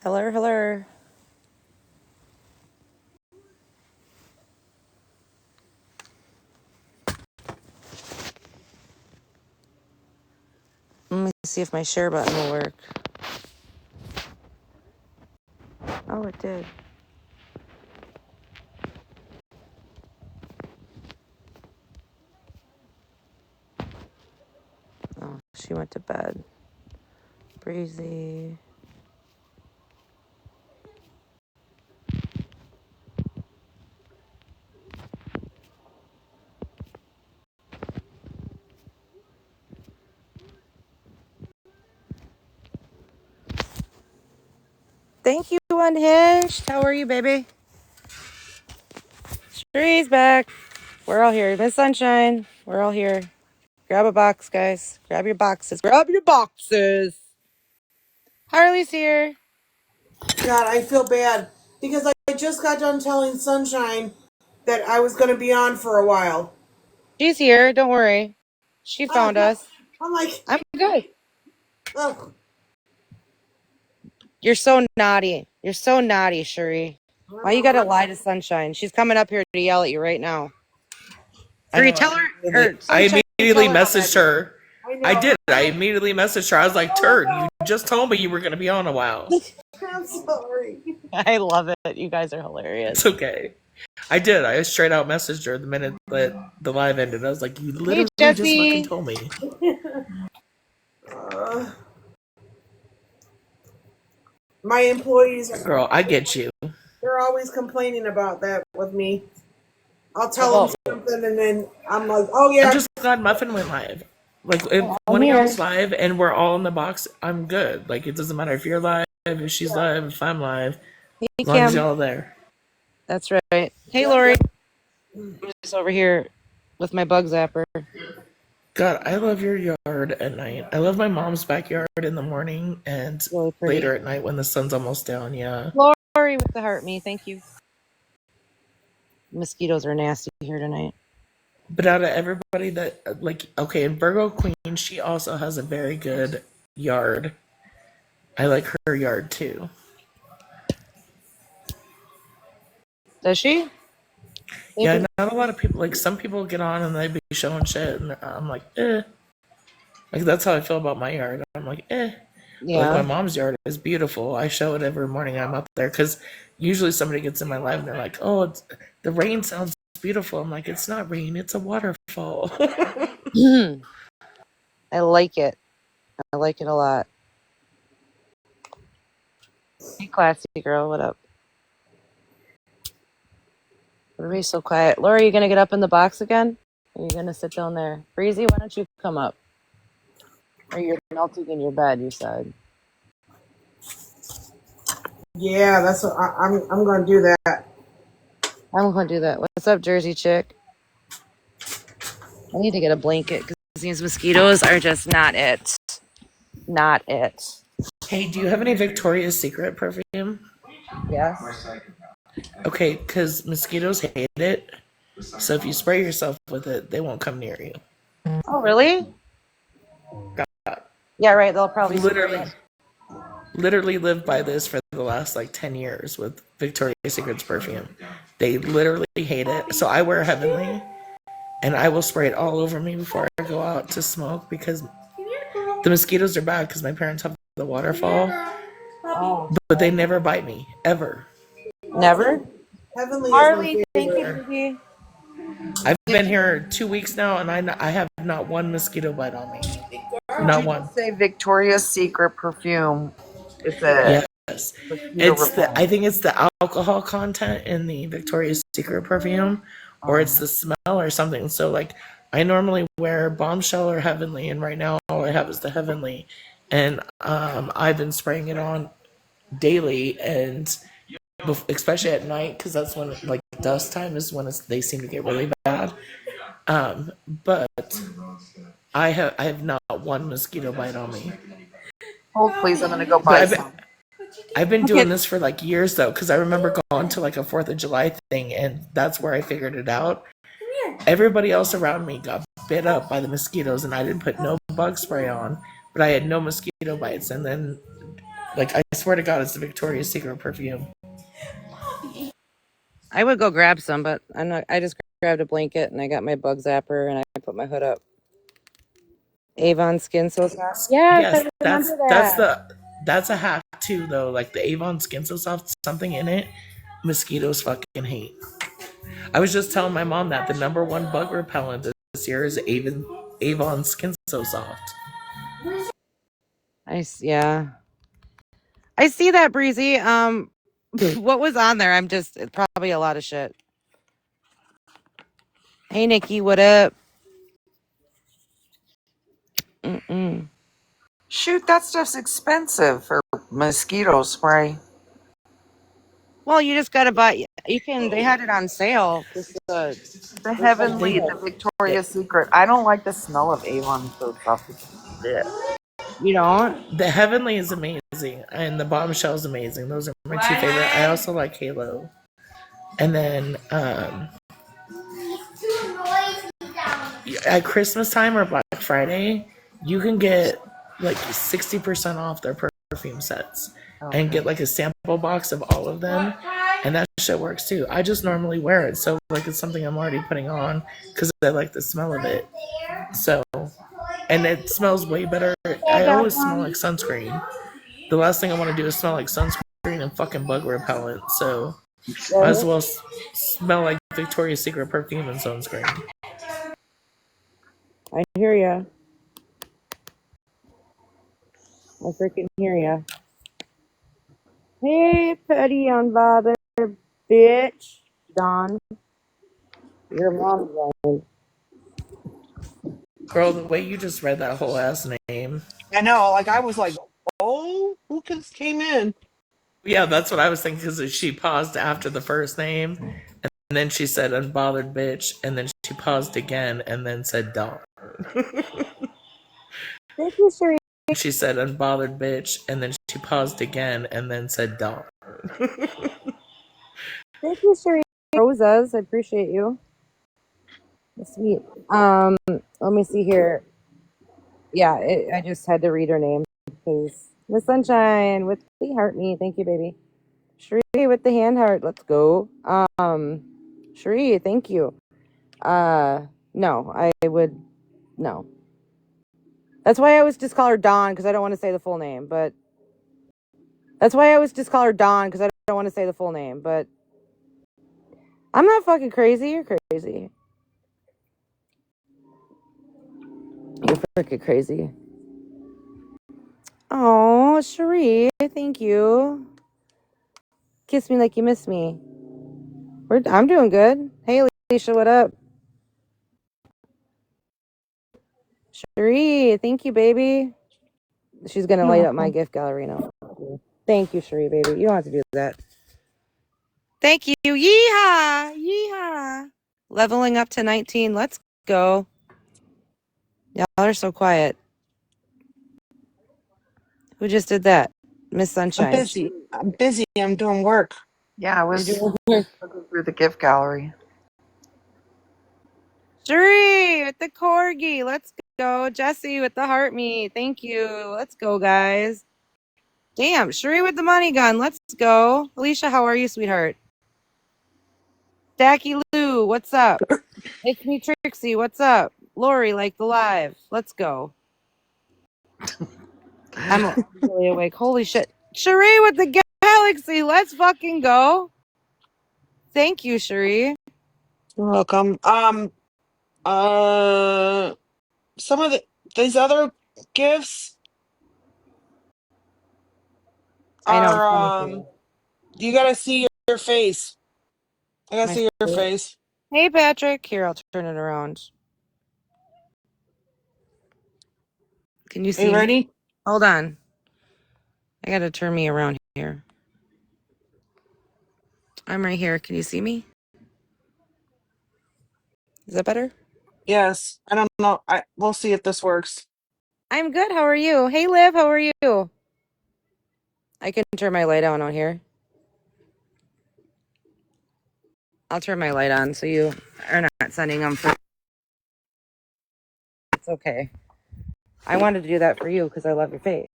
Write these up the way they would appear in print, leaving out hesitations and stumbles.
Hello, hello. Let me see if my share button will work. Oh, it did. Oh, she went to bed. Breezy. Thank you, Unhinged. How are you, baby? She's back. We're all here. Miss Sunshine. We're all here. Grab a box, guys. Grab your boxes. Grab your boxes. Harley's here. God, I feel bad because I just got done telling Sunshine that I was going to be on for a while. She's here. Don't worry. She found us. I'm like, I'm good. oh. You're so naughty. You're so naughty, Sheree. Why you gotta lie to Sunshine? She's coming up here to yell at you right now. Sheree, tell her. I immediately messaged her. I did. I immediately messaged her. I was like, Turd, you just told me you were going to be on a while. I'm sorry. I love it. You guys are hilarious. It's okay. I did. I straight out messaged her the minute that the live ended. I was like, you literally just fucking told me. My employees Girl, I get you. They're always complaining about that with me. I'll tell them something and then I'm like, oh yeah. I'm just glad Muffin went live. Like, if one of y'all's live and we're all in the box, I'm good. Like, it doesn't matter if you're live, if she's live, if I'm live. As long as y'all are there. That's right. Hey, Lori. I'm just over here with my bug zapper. God, I love your yard at night. I love my mom's backyard in the morning and Really later at night when the sun's almost down, yeah. Lori with the heart me. Thank you. Mosquitoes are nasty here tonight. But out of everybody that, like, okay, and Virgo Queen, she also has a very good yard. I like her yard too. Does she? Yeah, not a lot of people, like, some people get on and they be showing shit, and I'm like, eh. Like, that's how I feel about my yard. I'm like, eh. Yeah. Like, my mom's yard is beautiful. I show it every morning I'm up there, because usually somebody gets in my life and they're like, oh, the rain sounds beautiful. I'm like, it's not rain, it's a waterfall. I like it. I like it a lot. Hey, classy girl, what up? Everybody's so quiet. Laura, are you going to get up in the box again? Or are you going to sit down there? Breezy, why don't you come up? Or you're melting in your bed, you said. Yeah, that's what I'm going to do that. I'm going to do that. What's up, Jersey chick? I need to get a blanket because these mosquitoes are just not it. Not it. Hey, do you have any Victoria's Secret perfume? Yes. Okay, because mosquitoes hate it. So if you spray yourself with it, they won't come near you. Oh, really? Yeah, right. They'll probably literally lived by this for the last like 10 years with Victoria's Secret's perfume. They literally hate it. So I wear Heavenly and I will spray it all over me before I go out to smoke because the mosquitoes are bad because my parents have the waterfall. But they never bite me, ever. Never? Heavenly Harley, thank you, baby. I've been here 2 weeks now and I have not one mosquito bite on me. Not one. Say Victoria's Secret perfume. It's a yes. I think it's the alcohol content in the Victoria's Secret perfume, or it's the smell or something. So like, I normally wear Bombshell or Heavenly, and right now all I have is the Heavenly, and I've been spraying it on daily, and especially at night because that's when like dust time is when they seem to get really bad. But I have not one mosquito bite on me. Oh, please, I'm going to go buy some. I've been doing this for like years though, because I remember going to like a 4th of July thing and that's where I figured it out. Everybody else around me got bit up by the mosquitoes and I didn't put no bug spray on, but I had no mosquito bites. And then Like, I swear to God, it's the Victoria's Secret perfume. I would go grab some, but I'm not. I just grabbed a blanket and I got my bug zapper and I put my hood up. Avon Skin So Soft. Yes, Yes, I remember that. that's a hack too, though. Like the Avon Skin So Soft, something in it, mosquitoes fucking hate. I was just telling my mom that the number one bug repellent this year is Avon Skin So Soft. Yeah. I see that, Breezy. What was on there? It's probably a lot of shit. Hey, Nikki, what up? Mm-mm. Shoot, that stuff's expensive for mosquito spray. Well, you just gotta buy. You can. They had it on sale. Just The for some They, Heavenly, the they Victoria's Secret. I don't like the smell of Avon soap stuff. Yeah. You don't. the Heavenly is amazing, and the Bombshell is amazing. Those are my two favorite. I also like Halo, and then at Christmas time or Black Friday, you can get like 60% off their perfume sets and Okay. get like a sample box of all of them. And that shit works too. I just normally wear it. So, like, it's something I'm already putting on because I like the smell of it. So, and it smells way better. I always smell like sunscreen. The last thing I want to do is smell like sunscreen and fucking bug repellent. So, might as well smell like Victoria's Secret perfume and sunscreen. I hear ya. I freaking hear ya. Hey, petty unbothered bitch, Don. Your mom's lying. Girl, the way you just read that whole ass name. I know. Like I was like, oh, who just came in? Yeah, that's what I was thinking because she paused after the first name and then she said unbothered bitch and then she paused again and then said Dawn. Thank you, Sheree. She said unbothered bitch and then she paused again and then said Dawn. Thank you, Sheree. Roses, I appreciate you. That's sweet. Let me see here. Yeah, I just had to read her name because Miss Sunshine with the heart me. Thank you, baby. Sheree with the hand heart. Let's go. Sheree, thank you. No, I would no. That's why I always just call her Dawn because I don't want to say the full name. But that's why I always just call her Dawn because I don't want to say the full name. But I'm not fucking crazy. You're crazy. You're freaking crazy. Oh, Sheree, thank you. Kiss me like you miss me. I'm doing good. Hey, Alicia, what up? Sheree, thank you, baby. She's gonna You're light up my welcome. gift gallery now. Thank you, Sheree, baby. You don't have to do that. Thank you. Yeehaw! Yeehaw! Leveling up to 19. Let's go. Y'all are so quiet. Who just did that? Miss I'm Sunshine. busy. I'm busy. I'm doing work. Yeah, I You're was doing good. looking through the gift gallery. Sheree with the corgi. Let's go. Jesse with the heart me. Thank you. Let's go, guys. Damn, Sheree with the money gun. Let's go. Alicia, how are you, sweetheart? Dacky Lou, what's up? It's me, Trixie. What's up? Lori, like the live. Let's go. I'm really awake. Holy shit. Sheree with the galaxy. Let's fucking go. Thank you, Sheree. You're welcome. Some of these other gifts I know. I'm coming are for you. you gotta see your face. I gotta My see your spirit. face. Hey, Patrick. Here, I'll turn it around. Can you Are you see me? ready? Hold on. I gotta turn me around here. I'm right here. Can you see me? Is that better? Yes. I don't know. We'll see if this works. I'm good. How are you? Hey, Liv. How are you? I can turn my light on out here. I'll turn my light on so you are not sending them for. It's okay. I wanted to do that for you because I love your face.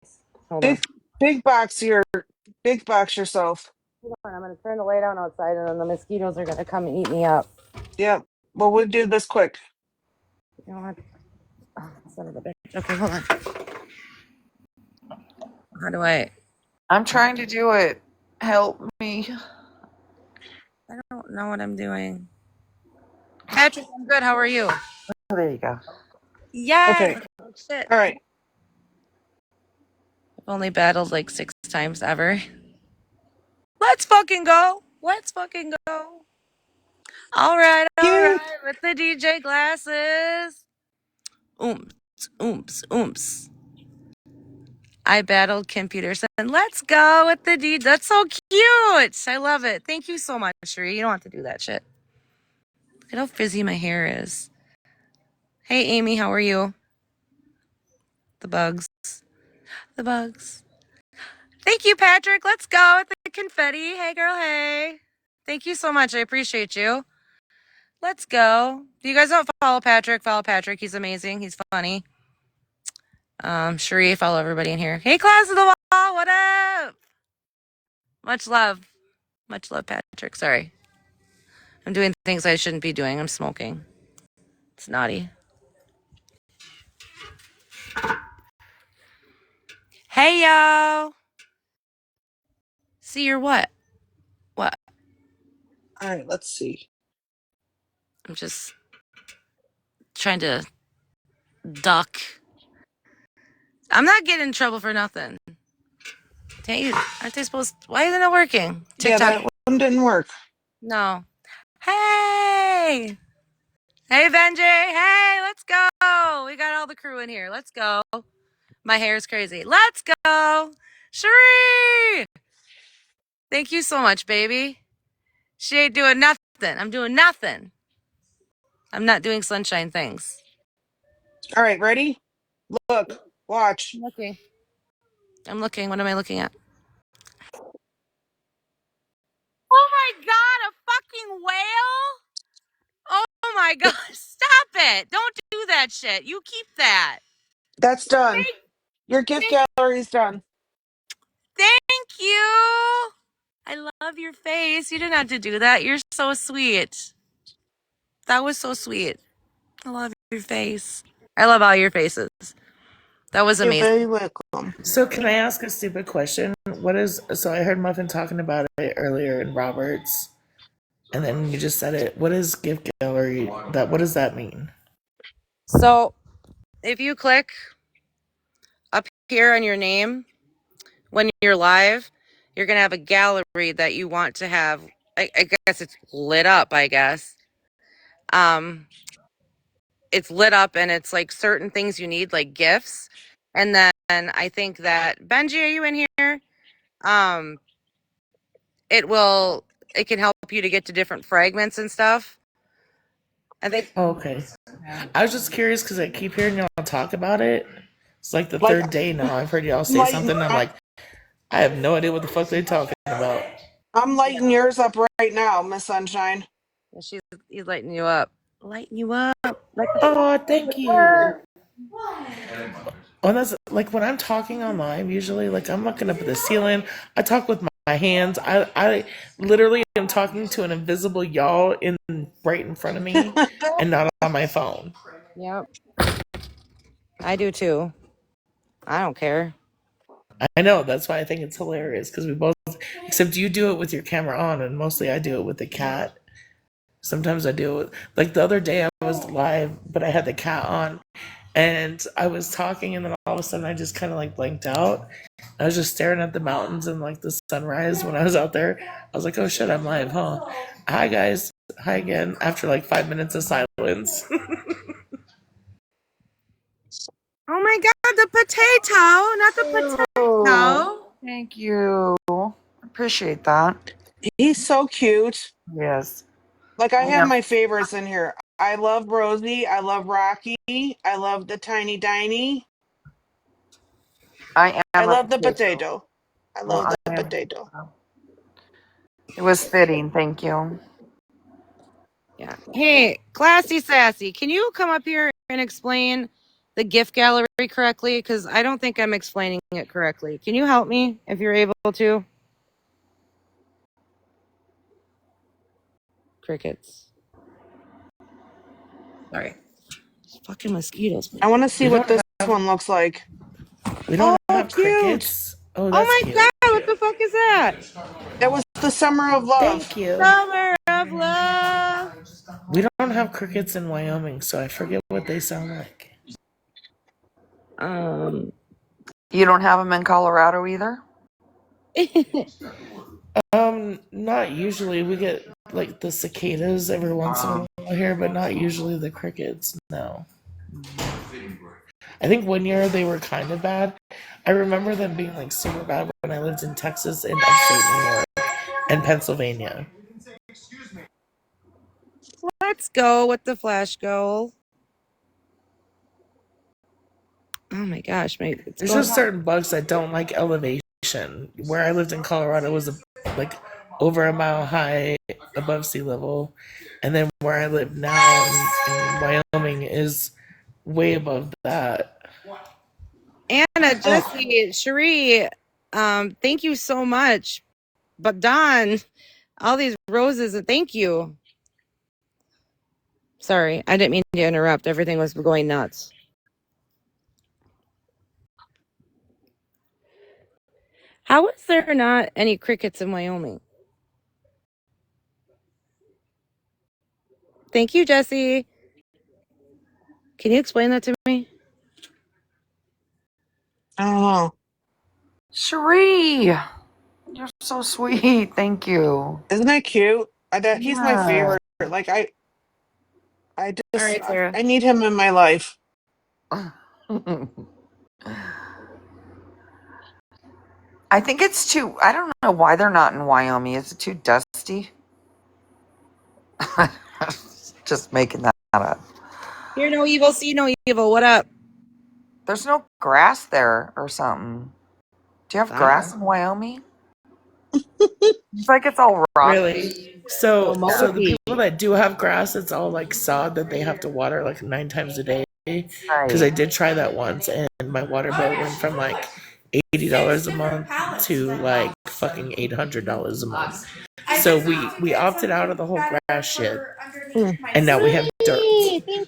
Hold on. Big box yourself. Hold on, I'm gonna turn the light on outside, and then the mosquitoes are gonna come and eat me up. Yep. Well, we'll do this quick. You know what? Oh, son of a bitch. Okay, hold on. How do I? I'm trying to do it. Help me. I don't know what I'm doing. Patrick, I'm good. How are you? Oh, there you go. Yes. Okay. Shit. All right. I've only battled like 6 times ever. Let's fucking go. Let's fucking go. All right, You. with the DJ glasses. Oomph, oomph, oomph. I battled Kim Peterson. Let's go with the DJ. That's so cute. I love it. Thank you so much, Sheree. You don't have to do that shit. Look at how frizzy my hair is. Hey, Amy, how are you? The bugs. The bugs. Thank you, Patrick. Let's go with the confetti. Hey, girl, hey. Thank you so much. I appreciate you. Let's go. If you guys don't follow Patrick, follow Patrick. He's amazing. He's funny. Sheree, follow everybody in here. Hey, Class of the Wall, what up? Much love. Much love, Patrick. Sorry. I'm doing things I shouldn't be doing. I'm smoking. It's naughty. Hey, yo. See your what? What? All right. Let's see. I'm just trying to duck. I'm not getting in trouble for nothing. Aren't they supposed? Why isn't it working? Yeah, TikTok? that one didn't work. No. Hey! Hey, Benji! Hey, let's go! We got all the crew in here. Let's go. My hair is crazy. Let's go! Cherie! Thank you so much, baby. She ain't doing nothing. I'm doing nothing. I'm not doing sunshine things. All right. Ready? Look. Watch. I'm looking. I'm looking. What am I looking at? Oh my god, a fucking whale? Oh my god, stop it. Don't do that shit. You keep that. That's done. Thank, Your gift thank, gallery's done. thank you. I love your face. You didn't have to do that. You're so sweet. That was so sweet. I love your face. I love all your faces. That was You're amazing. very welcome. So can I ask a stupid question? So I heard Muffin talking about it earlier in Roberts, and then you just said it. What is gift gallery? What does that mean? So, if you click up here on your name when you're live, you're going to have a gallery that you want to have. I guess it's lit up, I guess. It's lit up and it's like certain things you need, like gifts. And then I think that Benji, are you in here? Um, it can help you to get to different fragments and stuff. I think Okay. I was just curious because I keep hearing y'all talk about it. It's like the Like third day now. I've heard y'all I'm say lighting. something. I'm like, I have no idea what the fuck they're talking about. I'm lighting yours up right now, Miss Sunshine. he's lighting you up. Lighting you up. Like Oh, thank you. Oh, that's like when I'm talking on live, usually, like I'm looking up at the ceiling. I talk with my hands. I literally am talking to an invisible y'all right in front of me and not on my phone. Yep. I do too. I don't care. I know, that's why I think it's hilarious because we both, except you do it with your camera on, and mostly I do it with the cat. Sometimes I do it, like the other day I was live, but I had the cat on, and I was talking, and then all of a sudden I just kind of like blanked out. I was just staring at the mountains and like the sunrise when I was out there. I was like, oh shit, I'm live, huh? Hi guys. Hi again. After like 5 minutes of silence. Oh my god, the potato, not the Oh, potato. Thank you. Appreciate that. he's so cute. Yes. Like I I have am. my favorites in here. I love Rosie. I love Rocky. I love the Tiny Diney. I I am a love the potato. potato. I Well, love I the am. potato. It was fitting. Thank you. Yeah. Hey, Classy Sassy, can you come up here and explain the gift gallery correctly? Because I don't think I'm explaining it correctly. Can you help me if you're able to? Crickets. Sorry. Fucking mosquitoes. I want to see We what don't this have one looks like. we don't Oh, have cute. crickets. Oh, Oh that's my cute. god, what the fuck is that? It was the summer of love. Thank you. Summer of love. We don't have crickets in Wyoming, so I forget what they sound like. You don't have them in Colorado either? Not usually. We get like the cicadas every once in a while here, but not usually the crickets. No. I think one year they were kind of bad. I remember them being like super bad when I lived in Texas and upstate New York and Pennsylvania. Let's go with the flash goal. Oh my gosh, There's just certain bugs that don't like elevation. Where I lived in Colorado was like over a mile high above sea level, and then where I live now in Wyoming is way above that. Anna, Jesse, Cherie, thank you so much. But Don, all these roses, thank you. Sorry, I didn't mean to interrupt. Everything was going nuts. How is there not any crickets in Wyoming? Thank you, Jesse. Can you explain that to me? I don't know. Cherie, you're so sweet. Thank you. Isn't that cute? He's my Yeah. favorite. Like I just, All right, Sarah. I need him in my life. I think it's too. I don't know why they're not in Wyoming. Is it too dusty? Just making that up. Hear no evil, see no evil. What up? There's no grass there or something. Do you have grass in Wyoming? It's like it's all rocky. Really? So the people that do have grass, it's all like sod that they have to water like 9 times a day. Because I did try that once, and my water bill went from like $80 a month to like fucking $800 a month. So we opted out of the whole grass shit, and now we have dirt.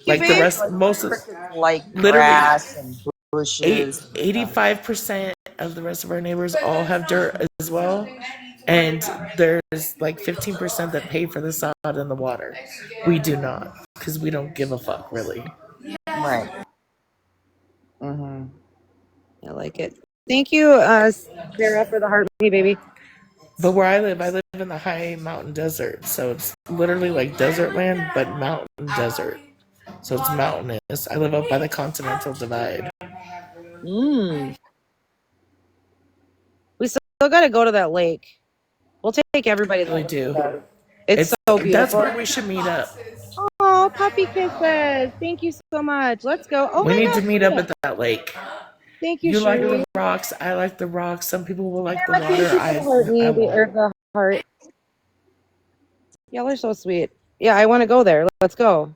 Like the rest, most of like literally grass and bushes. 85% of the rest of our neighbors all have dirt as well, and there's like 15% that pay for the sod and the water. We do not, because we don't give a fuck, really. Right. Mm-hmm. I like it. Thank you, Sarah, for the heart, me baby. But where I live in the high mountain desert, so it's literally like desert land, but mountain desert. So it's mountainous. I live up by the Continental Divide. We still got to go to that lake. We'll take everybody. We do. It's so beautiful. That's where we should meet up. Oh, puppy kisses! Thank you so much. Let's go. Oh, we need to meet up at that lake. Thank you. You like the rocks. I like the rocks. Some people will like the water. I won't. The heart. Y'all are so sweet. Yeah, I want to go there. Let's go.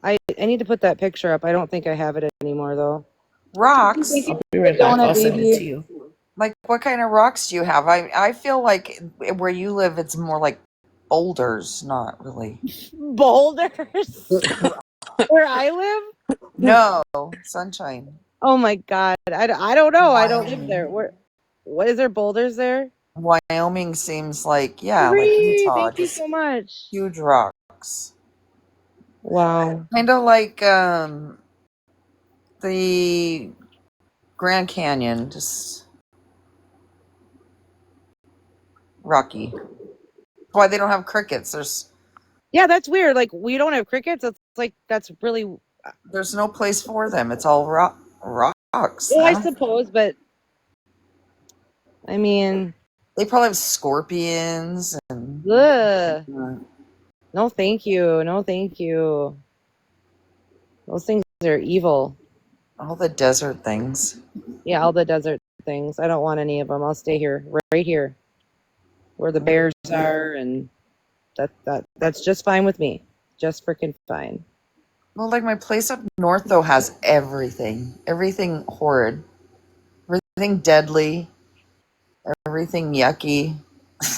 I need to put that picture up. I don't think I have it anymore though. Rocks. I'll be right back. I'll send it to you. Like, what kind of rocks do you have? I feel like where you live, it's more like boulders, not really. Boulders? Where I live? No, Sunshine. Oh my God. I don't know. I don't live there. What is there, boulders there? Wyoming seems like, like Utah. Thank you so much. Huge rocks. Wow. Kind of like the Grand Canyon, just rocky. Why they don't have crickets? Yeah, that's weird. Like, we don't have crickets. It's like, that's really. There's no place for them. It's all rocks. Yeah, I suppose, but I mean, they probably have scorpions and. Ugh. No, thank you. No, thank you. Those things are evil. All the desert things. Yeah, all the desert things. I don't want any of them. I'll stay here, right here, where the bears are, and that's just fine with me. Just freaking fine. Well, like my place up north though has everything. Everything horrid. Everything deadly. Everything yucky.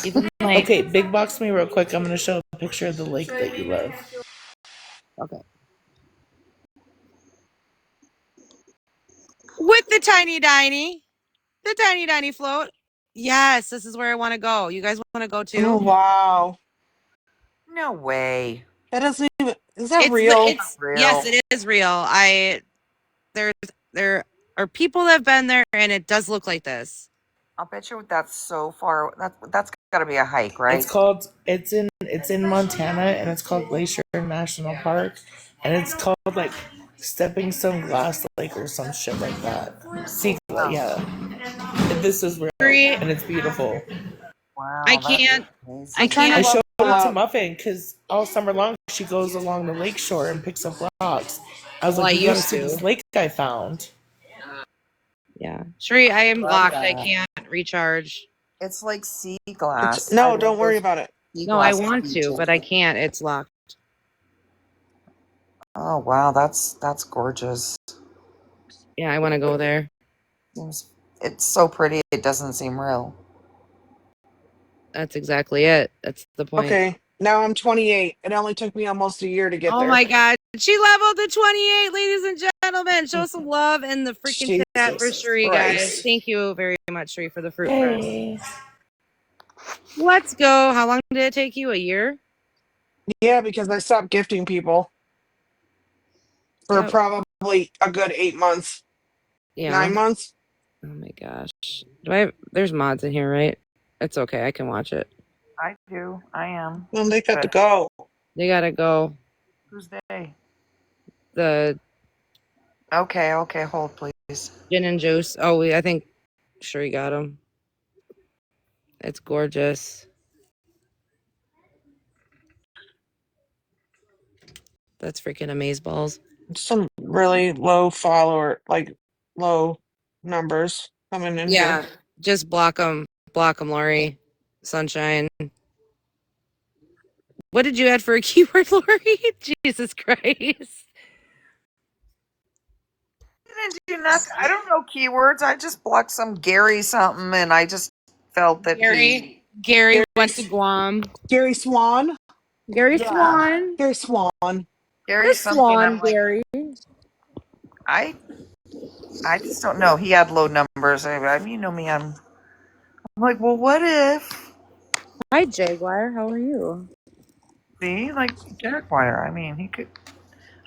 Even like Okay, big box me real quick. I'm gonna show a picture of the lake that you love. okay. With the tiny float. Yes, this is where I want to go. You guys want to go Oh too? wow, No way. that doesn't even. Is that It's real? it's Real. yes, it is real. There are people that have been there, and it does look like this. I'll bet you that's so far. That's got to be a hike, right? It's in Montana and it's called Glacier National Park and it's called like Stepping Stone Glass Lake or some shit like that. Yeah. This is real and it's beautiful. I Wow, that is can't. I I'm amazing. trying to I can't. showed level it to up. Muffin because all summer long she goes along the lake shore and picks up rocks. I was Well, I like, you gotta used see this to. lake I found. Yeah, Shree, I am Love locked. I that. can't recharge. It's like sea It's glass. I no, love don't worry those about it. sea No, I glass want to, beaches. but I can't. It's locked. Oh wow, that's gorgeous. Yeah, I want to go there. It's so pretty. It doesn't seem real. That's exactly it. That's the point. Okay, now I'm 28. It only took me almost a year to get Oh there. my God. She leveled to 28, ladies and gentlemen. Show some love in the freaking chat for Jesus Shree, guys. Christ. Thank you very much, Shree, for the fruit press. Yay. Let's go. How long did it take you? A year? Yeah, because I stopped gifting people for Yep. probably a good 8 months, Yeah. 9 months. Oh my gosh. There's mods in here, right? It's okay. I can watch it. I do. I am. Well, they got to But go. They gotta go. who's they? The Okay, okay, hold please. gin and juice. Oh, I think Shree got them. It's gorgeous. That's freaking amazeballs. Some really low follower, like low numbers coming in Yeah. here. Just block them. Block them, Lori. Sunshine. What did you add for a keyword, Lori? Jesus Christ. I didn't do nothing. I don't know keywords. I just blocked some Gary something, and I just felt that he. Gary Gary, went to Guam. Gary Swan. Gary Yeah, Swan. Gary Swan. Gary The something. I'm Swan, like, Gary. I I just don't know. He had low numbers. You know me. I'm like, well, what if? Hi, Jaguar. How are you? See, like Jaguar. I mean, he could.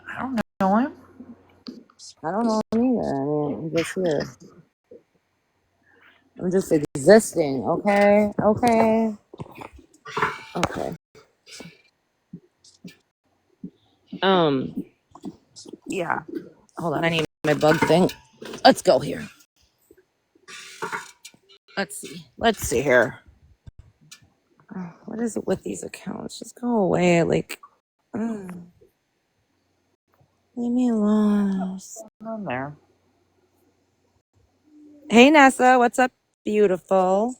I don't know him. I don't know either. I mean, I'm just here. I'm just existing. Okay. Okay. Okay. Um. Yeah. Hold on. I need my bug thing. Let's go here. Let's see. Let's see here. Oh, what is it with these accounts? Just go away. Like, leave me alone. On there. Hey, Nessa. What's up, beautiful?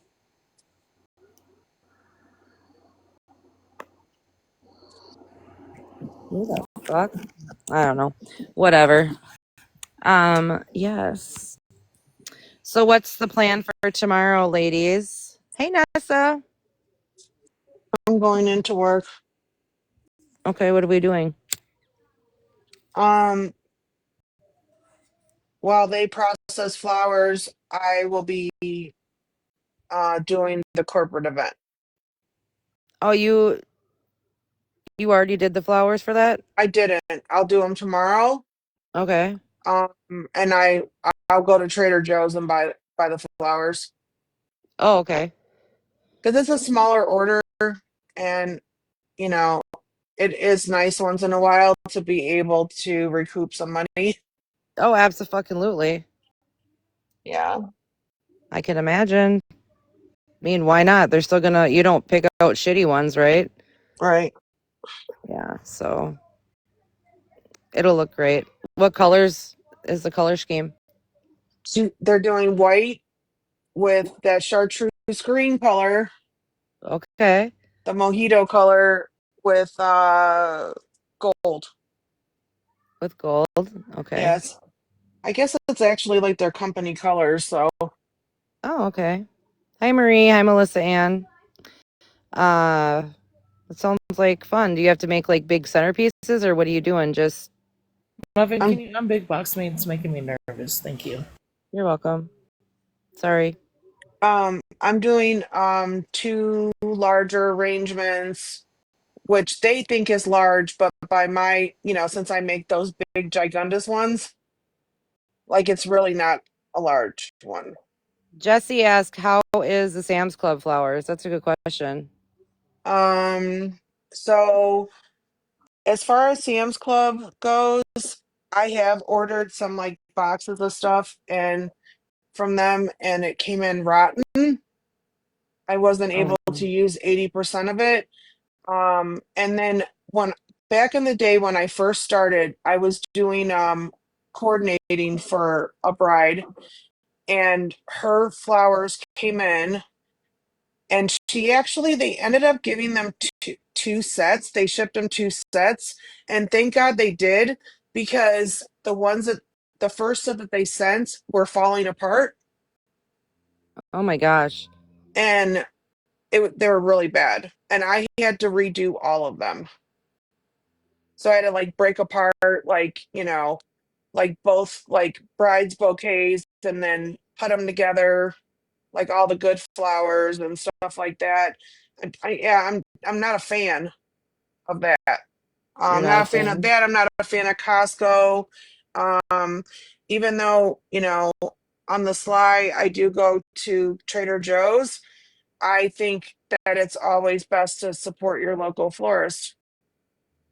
Who the fuck? I don't know. Whatever. Yes. So what's the plan for tomorrow, ladies? Hey, Nessa. I'm going into work. Okay, what are we doing? Um, while they process flowers, I will be doing the corporate event. Oh, you already did the flowers for that? I didn't. I'll do them tomorrow. Okay. And I'll go to Trader Joe's and buy the flowers Oh, okay. because it's a smaller order, and you know it is nice once in a while to be able to recoup some money. Oh, absolutely. Yeah. I can imagine. I mean, why not? They're still gonna. You don't pick out shitty ones, right? Right. Yeah. So it'll look great. What colors is the color scheme? So they're doing white with that chartreuse green color, Okay. the mojito color with gold. with gold. Okay. Yes. I guess it's actually like their company colors, so Oh, okay. Hi, Marie. Hi, Melissa Ann. Uh, it sounds like fun. Do you have to make like big centerpieces, or what are you doing? Just Muffin, can I'm you unbig box me? It's making me nervous. Thank you. you're welcome. Sorry. I'm doing two larger arrangements, which they think is large, but by my, since I make those big gigundous ones, like it's really not a large one. Jesse asked, "How is the Sam's Club flowers?" That's a good question. So as far as Sam's Club goes, I have ordered some like boxes of stuff and from them and it came in rotten. I wasn't able to use 80% of it. And then when back in the day when I first started, I was doing coordinating for a bride and her flowers came in and they ended up giving them two sets. They shipped them two sets and thank God they did because the first set that they sent were falling apart Oh my gosh. and they were really bad and I had to redo all of them. So I had to like break apart like, like both like brides bouquets and then put them together like all the good flowers and stuff like that. I'm not a fan of that. You're I'm not not a a fan of fan? that. I'm not a fan of Costco. Even though, on the sly, I do go to Trader Joe's. I think that it's always best to support your local florist.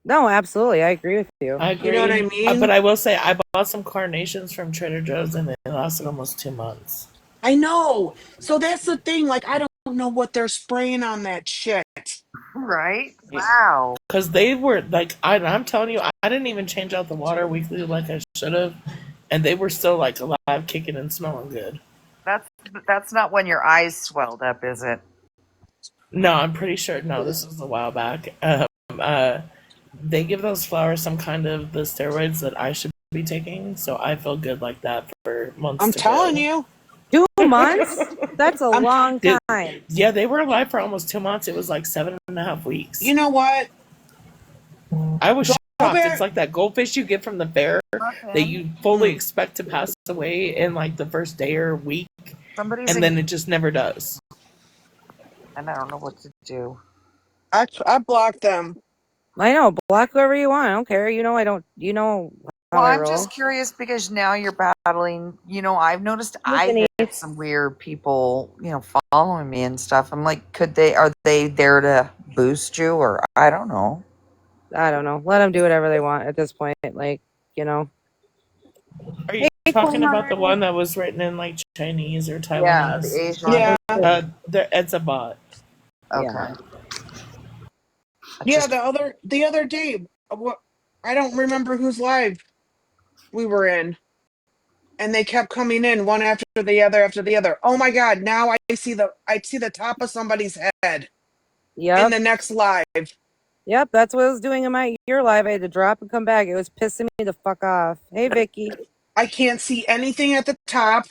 No, absolutely. I agree with you. I You know what I agree. But mean? I will say, I bought some carnations from Trader Joe's and they lasted almost 2 months. I know. So that's the thing. Like, I don't know what they're spraying on that shit. Right? Wow. Because they were like, I'm telling you, I didn't even change out the water weekly like I should have. And they were still like alive, kicking, and smelling good. That's that's not when your eyes swelled up, is it? No, I'm pretty sure. No, this was a while back. Uh, they give those flowers some kind of the steroids that I should be taking, so I feel good like that for months I'm to telling go. you. 2 months? That's a I'm. long Did, time. yeah, they were alive for almost 2 months. It was like 7.5 weeks. You know what? I was Go shocked. It's back. like that goldfish you get from the fair that Muffin. you fully Mm. expect to pass away in like the first day or week, Somebody's and in, then it just never does. and I don't know what to do. I blocked them. I know. Block whoever you want. I don't care. I don't. You know Well, how I I'm just roll. curious because now you're battling. I've noticed Hey, I get Denise. some weird people, following me and stuff. I'm like, are they there to boost you or I don't know. I don't know. Let them do whatever they want at this point. Like, you know. Are you Hey, talking Queen about the Honey. one that was written in like Chinese or Yeah, the Taiwanese? Asian one. Yeah, It's a bot. Yeah. Okay. I yeah. just The other day, what? I don't remember whose live we were in, and they kept coming in one after the other after the other. Oh my god! Now I see the top of somebody's head in Yep. the next live. Yep. That's what I was doing in my year live. I had to drop and come back. It was pissing me the fuck off. Hey, Vicky. I can't see anything at the top.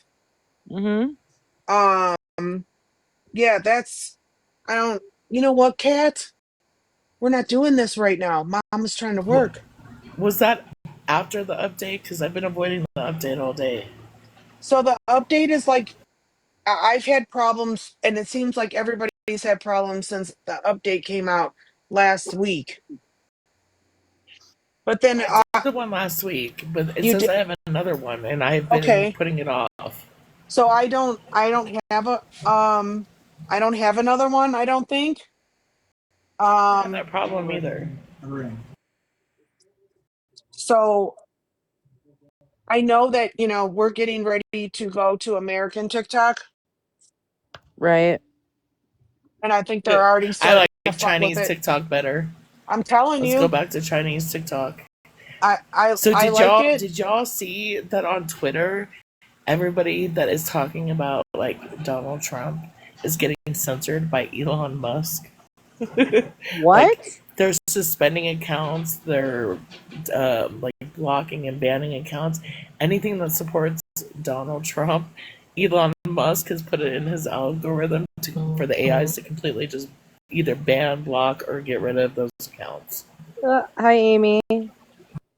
Mm-hmm. Um, yeah, that's. I don't. You know what, Kat? We're not doing this right now. Mom is trying to work. Was that after the update? Because I've been avoiding the update all day. So the update is like I've had problems, and it seems like everybody's had problems since the update came out last week. But then I did the one last week, but it you says did I have another one, and I've been okay. putting it off. So I don't have I don't have another one. I don't think. I have Um, that problem either. so I know that we're getting ready to go to American TikTok, Right. and I think they're already I starting to like fuck with Chinese it. TikTok better. I'm telling Let's go you, back to Chinese TikTok. I I So I did like y'all it. did y'all see that on Twitter? Everybody that is talking about like Donald Trump is getting censored by Elon Musk. Like What? they're suspending accounts, they're like blocking and banning accounts. Anything that supports Donald Trump, Elon Musk has put it in his algorithm for the AIs to completely just either ban, block, or get rid of those accounts. Hi, Amy.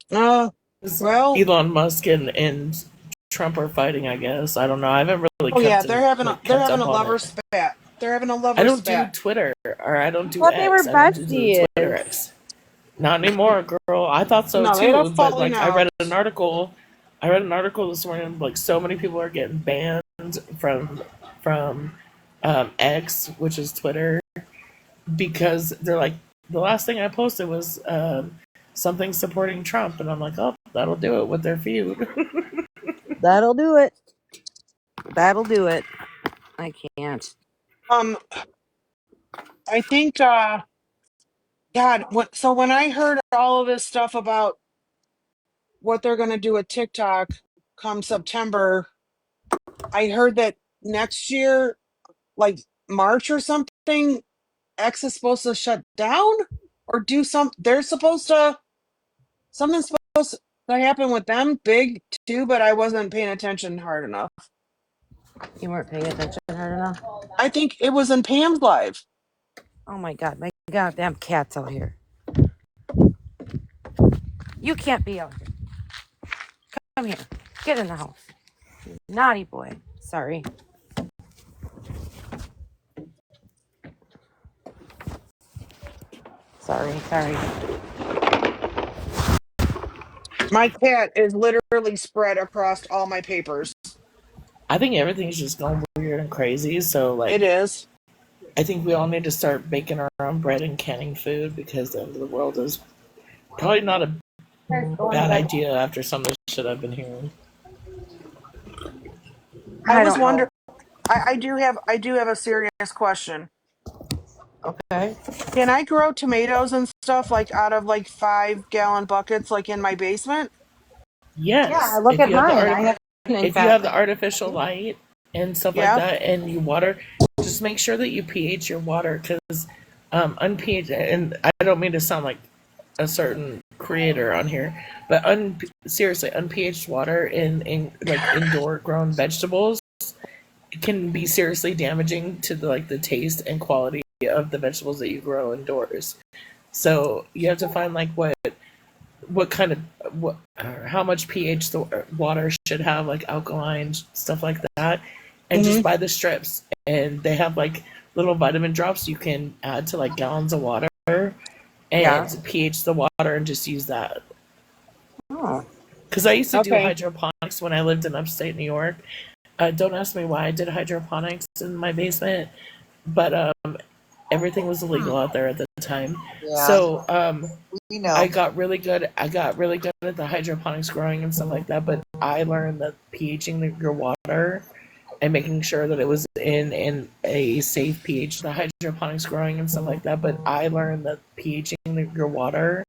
Well, Elon Musk and Trump are fighting, I guess. I don't know. I haven't really oh yeah, they're having kept a up on lover it. spat. They're having a I lover don't do spat. Twitter, or I don't do Thought they were X. I don't do the besties. Twitter X. Not anymore, girl. I thought so No, they are too, but falling like out. I read an article this morning. Like so many people are getting banned from X, which is Twitter, because they're like the last thing I posted was something supporting Trump, and I'm like, oh, that'll do it with their feud. That'll do it. That'll do it. I can't. Um, I think, God, so when I heard all of this stuff about what they're going to do with TikTok come September, I heard that next year, like March or something, X is supposed to shut down or do they're supposed to, something's supposed to happen with them big too, but I wasn't paying attention hard enough. You weren't paying attention hard enough? I think it was in Pam's live. Oh my God, my goddamn cat's out here. You can't be out here. Come here. Get in the house. Naughty boy. Sorry. Sorry. My cat is literally spread across all my papers. I think everything's just going weird and crazy. So like, It is. I think we all need to start baking our own bread and canning food, because the end of the world is probably not a bad idea after some of the shit I've been hearing. I was wondering. I do have a serious question. Okay. Can I grow tomatoes and stuff like out of like 5-gallon buckets like in my basement? Yes, Yeah, look at mine. if you have the artificial light and stuff like Yeah. that, and you water, just make sure that you pH your water, because unpH. And I don't mean to sound like a certain creator on here, but seriously, unpH water in like indoor grown vegetables can be seriously damaging to the taste and quality of the vegetables that you grow indoors. So you have to find like what kind of how much pH the water should have, like alkaline stuff like that, and just buy the strips, and they have like little vitamin drops you can add to like gallons of water and pH the water and just use that. Oh. Because I used to do hydroponics when I lived in upstate New York. Don't ask me why I did hydroponics in my basement, but everything was illegal out there at the time. Yeah. So We know. I got really good at the hydroponics growing and stuff like that. But I learned that pHing your water and making sure that it was in a safe pH, the hydroponics growing and stuff like that. But I learned that pHing your water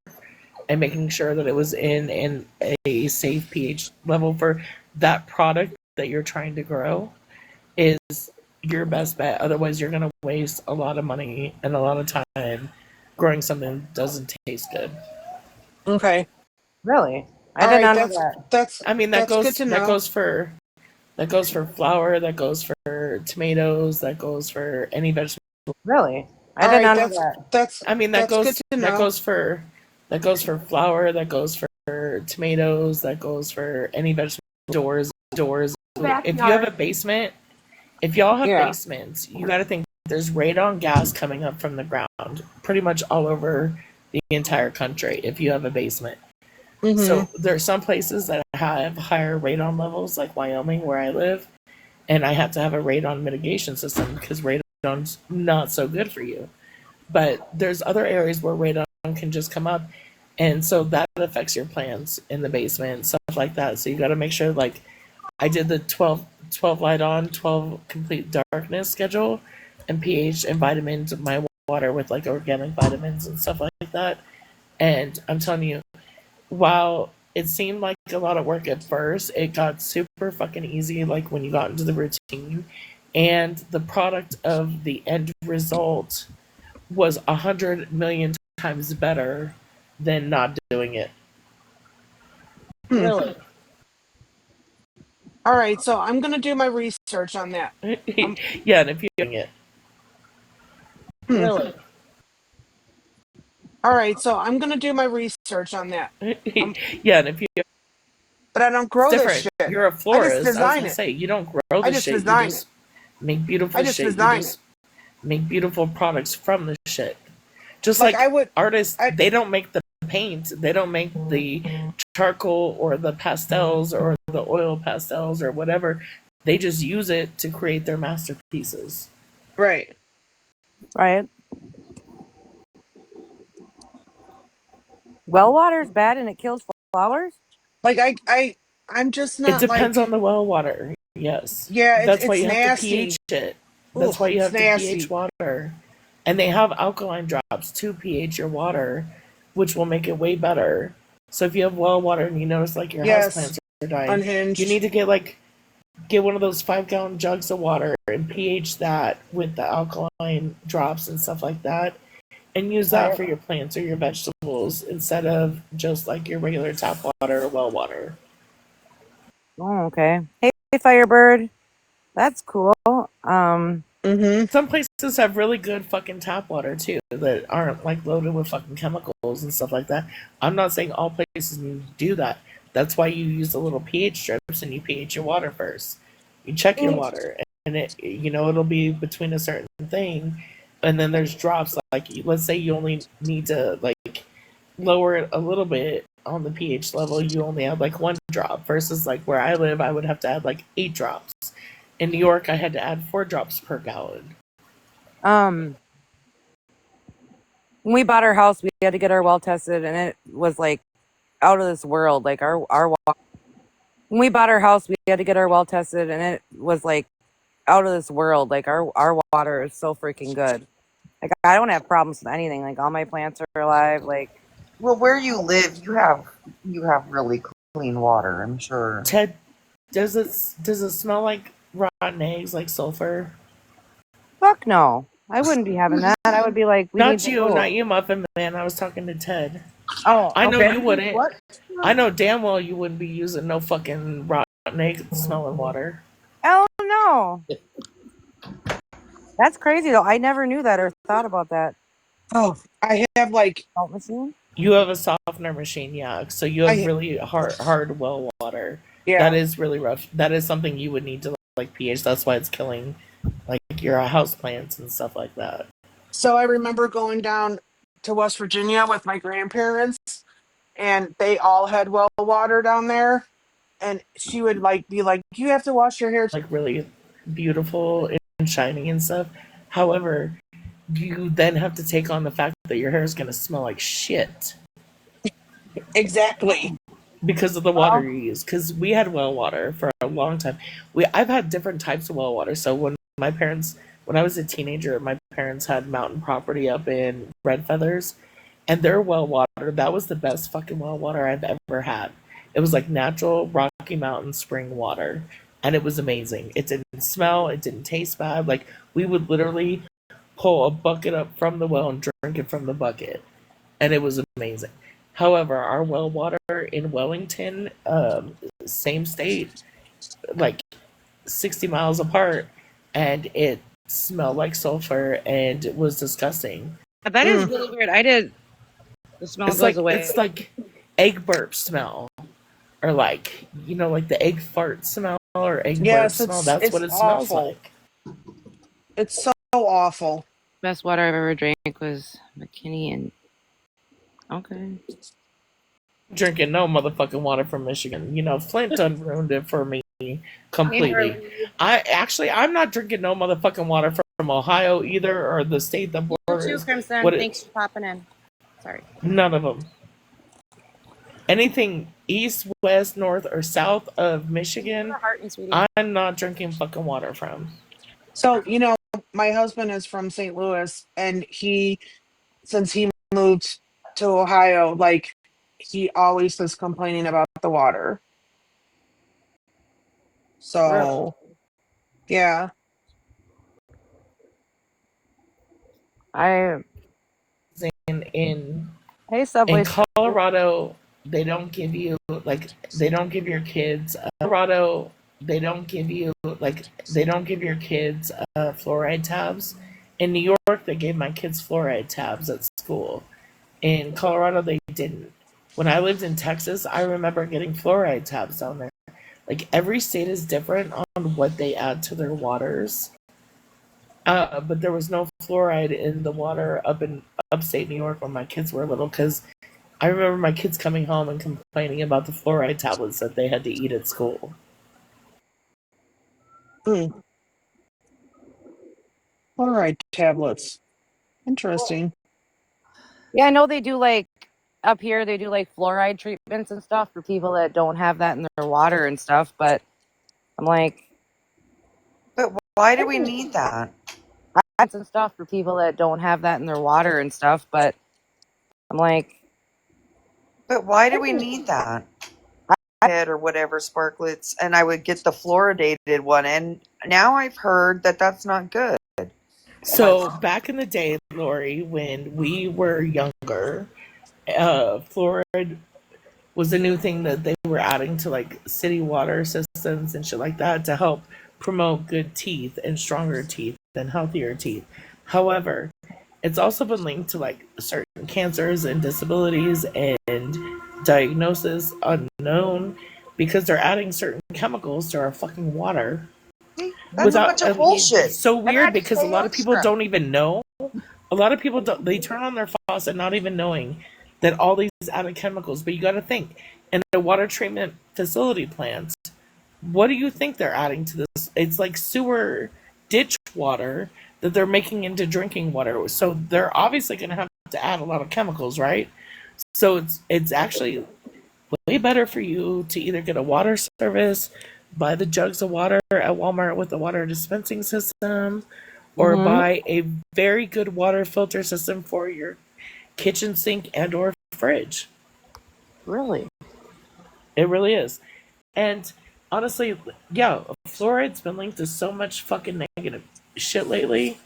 and making sure that it was in a safe pH level for that product that you're trying to grow is your best bet. Otherwise, you're going to waste a lot of money and a lot of time growing something that doesn't taste good. Okay. Really? I did not know that. I mean, that's good to know. That goes for flour, that goes for tomatoes, that goes for any vegetable. Really? I did not know that. I mean, that goes for flour, that goes for tomatoes, that goes for any vegetable. Doors. If you have a basement, if y'all have basements, you got to think there's radon gas coming up from the ground pretty much all over the entire country if you have a basement. So there are some places that have higher radon levels, like Wyoming, where I live, and I have to have a radon mitigation system because radon's not so good for you. But there's other areas where radon can just come up, and so that affects your plants in the basement, stuff like that. So you got to make sure, like, I did the 12 light on, 12 complete darkness schedule, and pH and vitamins my water with like organic vitamins and stuff like that. And I'm telling you, while it seemed like a lot of work at first, it got super fucking easy like when you got into the routine. And the product of the end result was 100 million times better than not doing it. Really? All right, so I'm gonna do my research on that. Yeah, and if you're doing it. Really? All right, so I'm gonna do my research on that. Yeah, and if you But I don't it's grow this different. shit. You're a I just florist. I was design gonna it. say you don't grow I the just shit. You design it. just make beautiful I just shit. You design it. just make beautiful products from the shit. Just Like I like would. artists, I they don't make the paint, they don't make the charcoal or the pastels or the oil pastels or whatever. They just use it to create their masterpieces. right. Right. Well water's bad and it kills flowers? Like I'm just It not depends on like. the well water. Yes. Yeah, That's why it's you have to pH nasty. it. Ugh, That's why you it's have to pH nasty. water. And they have alkaline drops to pH your water, which will make it way better. So if you have well water and you notice like your Yes, houseplants are dying, you need unhinged. to get one of those 5 gallon jugs of water and pH that with the alkaline drops and stuff like that, and use that Right. for your plants or your vegetables instead of just like your regular tap water or well water. Oh, okay. Hey, Firebird. That's cool. Mm-hmm. Some places have really good fucking tap water too that aren't like loaded with fucking chemicals and stuff like that. I'm not saying all places need to do that. That's why you use the little pH strips and you pH your water first. You check your water and it'll be between a certain thing, and then there's drops like let's say you only need to like lower it a little bit on the pH level, you only add like 1 drop versus like where I live I would have to add like 8 drops. In New York I had to add 4 drops per gallon. Um, when we bought our house, we had to get our well tested, and it was like out of this world. Like when we bought our house, we had to get our well tested, and it was like out of this world. Like our water is so freaking good. Like I don't have problems with anything. Like all my plants are alive. Like Well, where you live, you have really clean water, I'm sure. Ted, does it smell like rotten eggs, like sulfur? fuck no, I wouldn't be having that. I would be like, we need Not to you, go. not you, Muffin Man. I was talking to Ted. Oh, I know okay. you wouldn't. What? I know damn well you wouldn't be using no fucking rotten egg smelling water. Hell no. That's crazy though. I never knew that or thought about that. Oh, I have like Salt machine. You have a softener machine, yeah. So you have I really hard well water. That yeah. is really rough. That is something you would need to like pH. That's why it's killing like your house plants and stuff like that. So I remember going down to West Virginia with my grandparents, and they all had well water down there. And she would like be like, "You have to wash your hair." Like really beautiful and shiny and stuff. However, you then have to take on the fact that your hair is going to smell like shit Exactly. because of the water Well, you use. Because we had well water for a long time. I've had different types of well water. So when I was a teenager, my parents had mountain property up in Red Feathers, and their well water, that was the best fucking well water I've ever had. It was like natural Rocky Mountain spring water, and it was amazing. It didn't smell, it didn't taste bad. Like we would literally pull a bucket up from the well and drink it from the bucket, and it was amazing. However, our well water in Wellington, same state, like 60 miles apart, and it smelled like sulfur and it was disgusting. that is Mm. really weird. I did. The smell It's goes like away. it's like egg burp smell, or like like the egg fart smell or egg burp Yes, smell. That's it's what it smells awful. like. It's so awful. Best water I've ever drank was McKinney and okay. Drinking no motherfucking water from Michigan. Flint done ruined it for me completely. I'm not drinking no motherfucking water from Ohio either, or the state that borders. Crimson. What? Thanks for popping in. Sorry. None of them. Anything east, west, north, or south of Michigan, Heart and sweetie. I'm not drinking fucking water from. So, my husband is from St. Louis, and since he moved to Ohio, like, he always is complaining about the water. Really? So, yeah. I Hey, in Subway. Colorado, they don't give you they don't give your kids Colorado, they don't give your kids fluoride tabs. In New York, they gave my kids fluoride tabs at school. In Colorado, they didn't. When I lived in Texas, I remember getting fluoride tabs down there. Like every state is different on what they add to their waters. But there was no fluoride in the water up in upstate New York when my kids were little because I remember my kids coming home and complaining about the fluoride tablets that they had to eat at school. Mm. Fluoride tablets. Interesting. Yeah, I know they do like up here. They do like fluoride treatments and stuff for people that don't have that in their water and stuff. But I'm like, But why do we need that? and stuff for people that don't have that in their water and stuff. But I'm like, But why do we need that? Or whatever sparklets, and I would get the fluoridated one. And now I've heard that that's not good. So back in the day, Lori, when we were younger, fluoride was a new thing that they were adding to like city water systems and shit like that to help promote good teeth and stronger teeth and healthier teeth. However, it's also been linked to like certain cancers and disabilities and diagnosis unknown because they're adding certain chemicals to our fucking water That's a without bunch of bullshit. it's so And weird I because a pay lot of people extra. don't even know. A lot of people don't, they turn on their faucet not even knowing that all these added chemicals. But you got to think in a water treatment facility plant, what do you think they're adding to this? It's like sewer ditch water that they're making into drinking water. So they're obviously going to have to add a lot of chemicals, right? So it's actually way better for you to either get a water service, buy the jugs of water at Walmart with the water dispensing system, or mm-hmm, buy a very good water filter system for your kitchen sink and or fridge. really? It really is. And honestly, yeah, fluoride's been linked to so much fucking negative shit lately.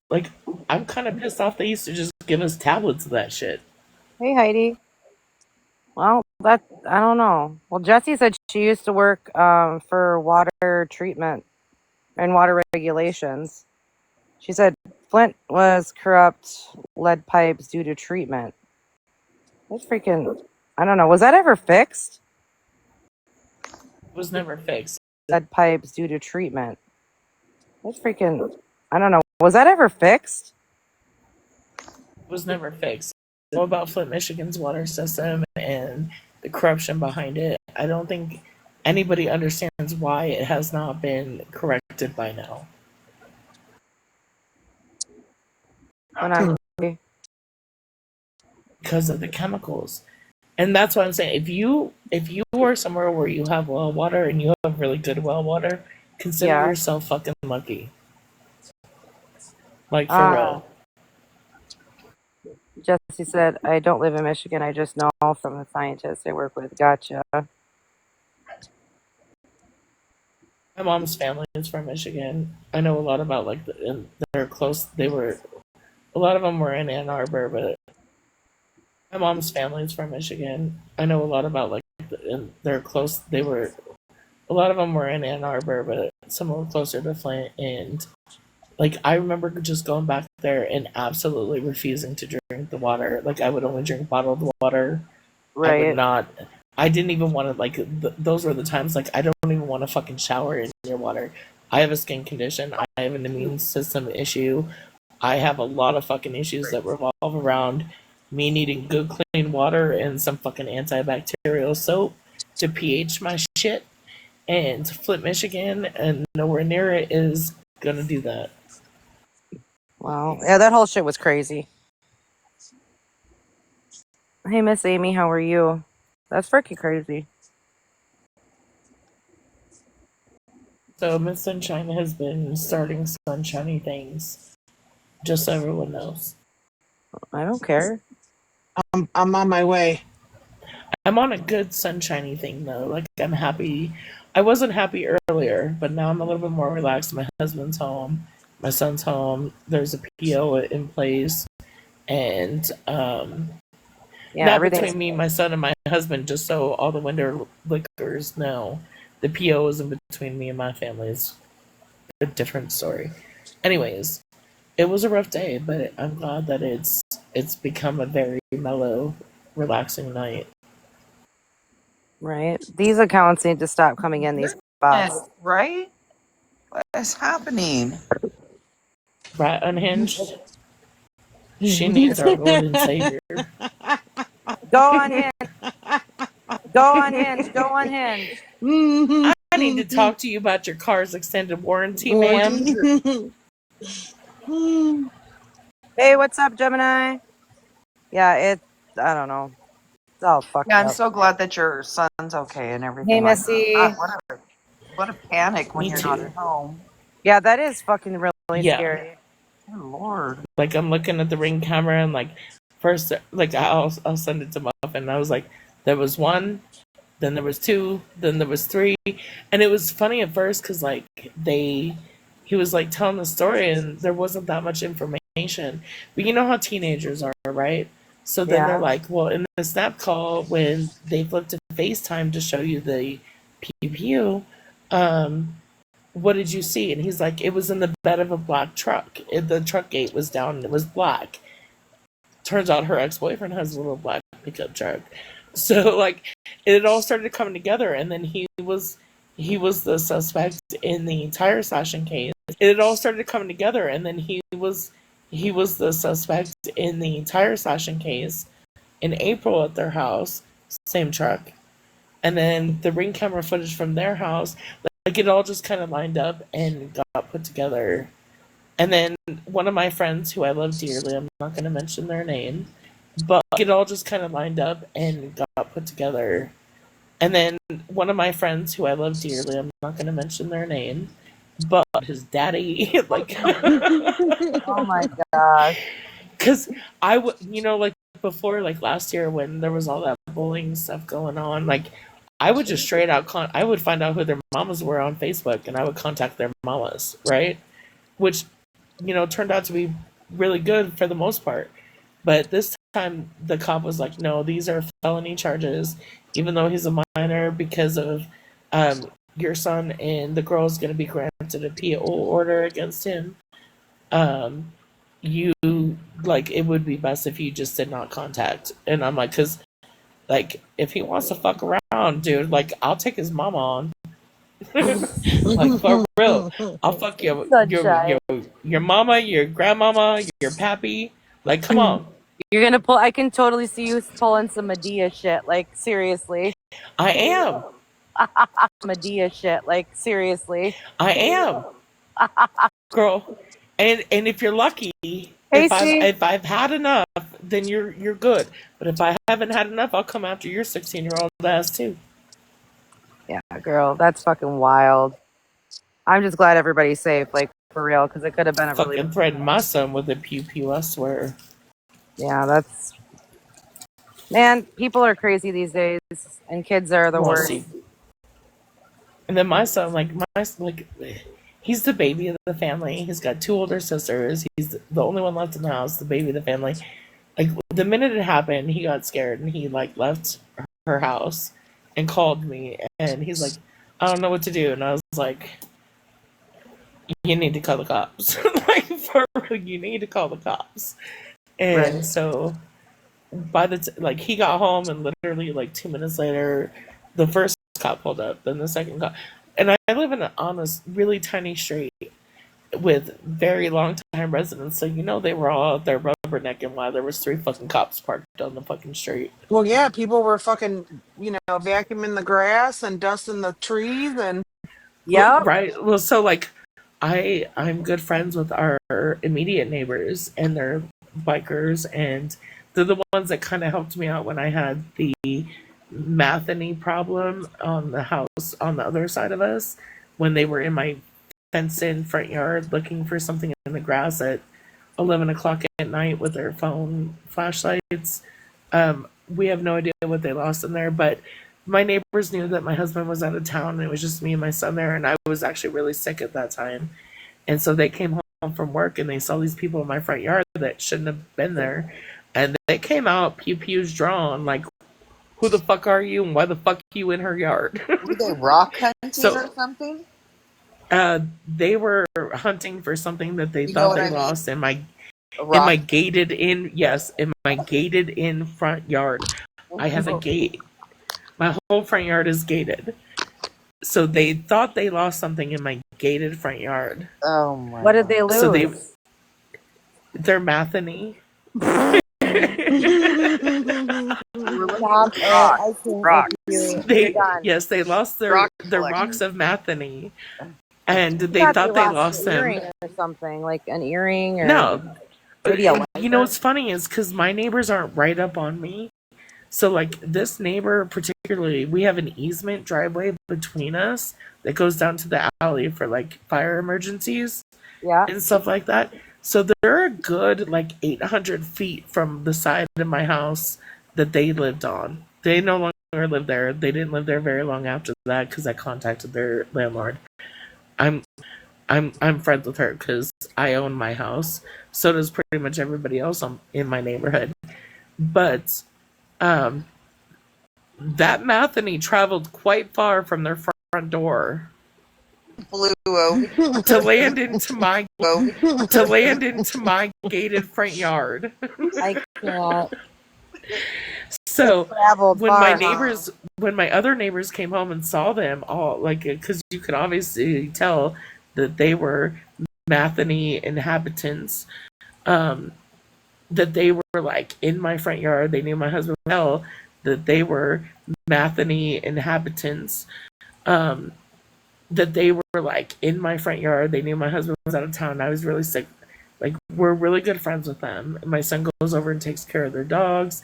Like, I'm kind of pissed off they used to just give us tablets of that shit. Hey, Heidi. Well, that I don't know. Well, Jessie said she used to work for water treatment and water regulations. She said Flint was corrupt lead pipes due to treatment. That's freaking. I don't know. Was that ever fixed? It was never fixed. Lead pipes due to treatment. That's freaking. I don't know. Was that ever fixed? It was never fixed. What about Flint, Michigan's water system and the corruption behind it? I don't think anybody understands why it has not been corrected by now. When I'm Because of the chemicals. And that's why I'm saying if you are somewhere where you have well water and you have really good well water, consider yeah. yourself fucking lucky. Like for Uh, real. Jesse said, I don't live in Michigan. I just know from the scientists I work with. Gotcha. My mom's family is from Michigan. I know a lot about like and they're close. They were a lot of them were in Ann Arbor, but my mom's family is from Michigan. I know a lot about like and they're close. They were a lot of them were in Ann Arbor, but some were closer to Flint. And like I remember just going back there and absolutely refusing to drink the water. Like I would only drink bottled water. I would Right. not. I didn't even want to like. Those were the times like I don't even want to fucking shower in your water. I have a skin condition. I have an immune system issue. I have a lot of fucking issues that revolve around me needing good clean water and some fucking antibacterial soap to pH my shit. And Flint, Michigan, and nowhere near it is gonna do that. Wow. Yeah, that whole shit was crazy. Hey, Miss Amy, how are you? That's freaking crazy. So Miss Sunshine has been starting sunshiny things, just so everyone knows. I don't care. I'm on my way. I'm on a good sunshiny thing though. Like I'm happy. I wasn't happy earlier, but now I'm a little bit more relaxed. My husband's home, my son's home. There's a PO in place, And Yeah, not everything's between me, my son, and my husband, just so all the window liquors know. The PO isn't between me and my family. It's a different story. Anyways, it was a rough day, but I'm glad that it's become a very mellow, relaxing night. right. These accounts need to stop coming in, these bots. Right? What is happening? Right, unhinged. She needs our Lord and Savior. Go unhinged. Go unhinged. Go unhinged. I need to talk to you about your car's extended warranty, ma'am. Warranty. Hey, what's up, Gemini? Yeah, I don't know. It's all fucked Yeah, I'm up. so glad that your son's okay and Hey, everything like that. Missy. God, what a panic when Me you're not too. at home. Yeah, that is fucking really Yeah. scary. Good Lord. Like I'm looking at the Ring camera and like first like I'll send it to Muff and I was like there was one, then there was two, then there was three, and it was funny at first because like he was like telling the story and there wasn't that much information, but you know how teenagers are, right? So then they're Yeah. like, well, in the snap call when they flipped to FaceTime to show you the pew pew, what did you see? And he's like, it was in the bed of a black truck. The truck gate was down and it was black. Turns out her ex-boyfriend has a little black pickup truck. So like it all started coming together and then he was the suspect in the tire slashing case. It all started coming together and then he was the suspect in the tire slashing case in April at their house, same truck. And then the Ring camera footage from their house, like it all just kind of lined up and got put together. And then one of my friends who I love dearly, I'm not going to mention their name, but it all just kind of lined up and got put together. And then one of my friends who I love dearly, I'm not going to mention their name, but his daddy, like, Oh my gosh. because I would, like before, like last year when there was all that bullying stuff going on, like I would just straight out, I would find out who their mamas were on Facebook and I would contact their mamas, right? Which turned out to be really good for the most part. But this time the cop was like, no, these are felony charges, even though he's a minor, because of your son and the girl is going to be granted a PO order against him. Um, you like it would be best if you just did not contact. And I'm like, because like if he wants to fuck around, dude, like I'll take his mama on. Like for real, I'll fuck Sunshine. your mama, your grandmama, your pappy. Like, come on, You're gonna pull. I can totally see you pulling some Medea shit. Like seriously, I am, Medea shit. Like seriously. I am, girl. And if you're lucky, Hey, if I've Steve. if I've had enough, then you're good. But if I haven't had enough, I'll come after your 16-year-old ass too. Yeah, girl, that's fucking wild. I'm just glad everybody's safe. Like for real, because it could have been a really. Fucking threaten my son with a pew pew. I swear. Yeah, that's. Man, people are crazy these days, and kids are the Well, worst. see, and then my son, like, he's the baby of the family. He's got two older sisters. He's the only one left in the house, the baby of the family. Like the minute it happened, he got scared and he like left her house and called me and he's like, I don't know what to do. And I was like, you need to call the cops. Like for real, you need to call the cops. And Right. so like he got home and literally like 2 minutes later, the first cop pulled up, then the second cop. And I live in on a really tiny street with very long time residents, so they were all out there rubbernecking while there was three fucking cops parked on the fucking street. Well, yeah, people were fucking, vacuuming the grass and dusting the trees and Yep. Right. Well, so like I'm good friends with our immediate neighbors and they're bikers and they're the ones that kind of helped me out when I had the matheny problem on the house on the other side of us when they were in my fenced in front yard looking for something in the grass at 11 o'clock at night with their phone flashlights. We have no idea what they lost in there, but my neighbors knew that my husband was out of town and it was just me and my son there, and I was actually really sick at that time. And so they came home from work and they saw these people in my front yard that shouldn't have been there. And they came out, pew pews drawn, like, who the fuck are you and why the fuck are you in her yard? Were they rock hunting So or something? they were hunting for something that they You know thought what they I mean? lost in A my rock. gated in, yes, in my gated in front yard. I have a gate. My whole front yard is gated. So they thought they lost something in my gated front yard. Oh my What did they God. So lose? they're mathany. You were looking Stop for it. rocks. I can't with Rocks. you. You're They done. yes, they lost Rock their rocks collection. of mathany, and I they thought they thought they lost lost an them. earring or something, like an earring or No, maybe a you know lighter. what's funny is because my neighbors aren't right up on me. So like this neighbor particularly, we have an easement driveway between us that goes down to the alley for like fire emergencies Yeah. and stuff like that. So they're a good like 800 feet from the side of my house that they lived on. They no longer live there. They didn't live there very long after that because I contacted their landlord. I'm I'm friends with her because I own my house. So does pretty much everybody else in my neighborhood. But um, that Matheny traveled quite far from their front door Flew over. to land into my gated front yard. I can't. It So traveled when my far, huh? neighbors, when my other neighbors came home and saw them all, like, because you could obviously tell that they were Matheny inhabitants, um, that they were like in my front yard. They knew my husband well, that they were Matheny inhabitants, um, that they were like in my front yard. They knew my husband was out of town. I was really sick. Like, we're really good friends with them. My son goes over and takes care of their dogs,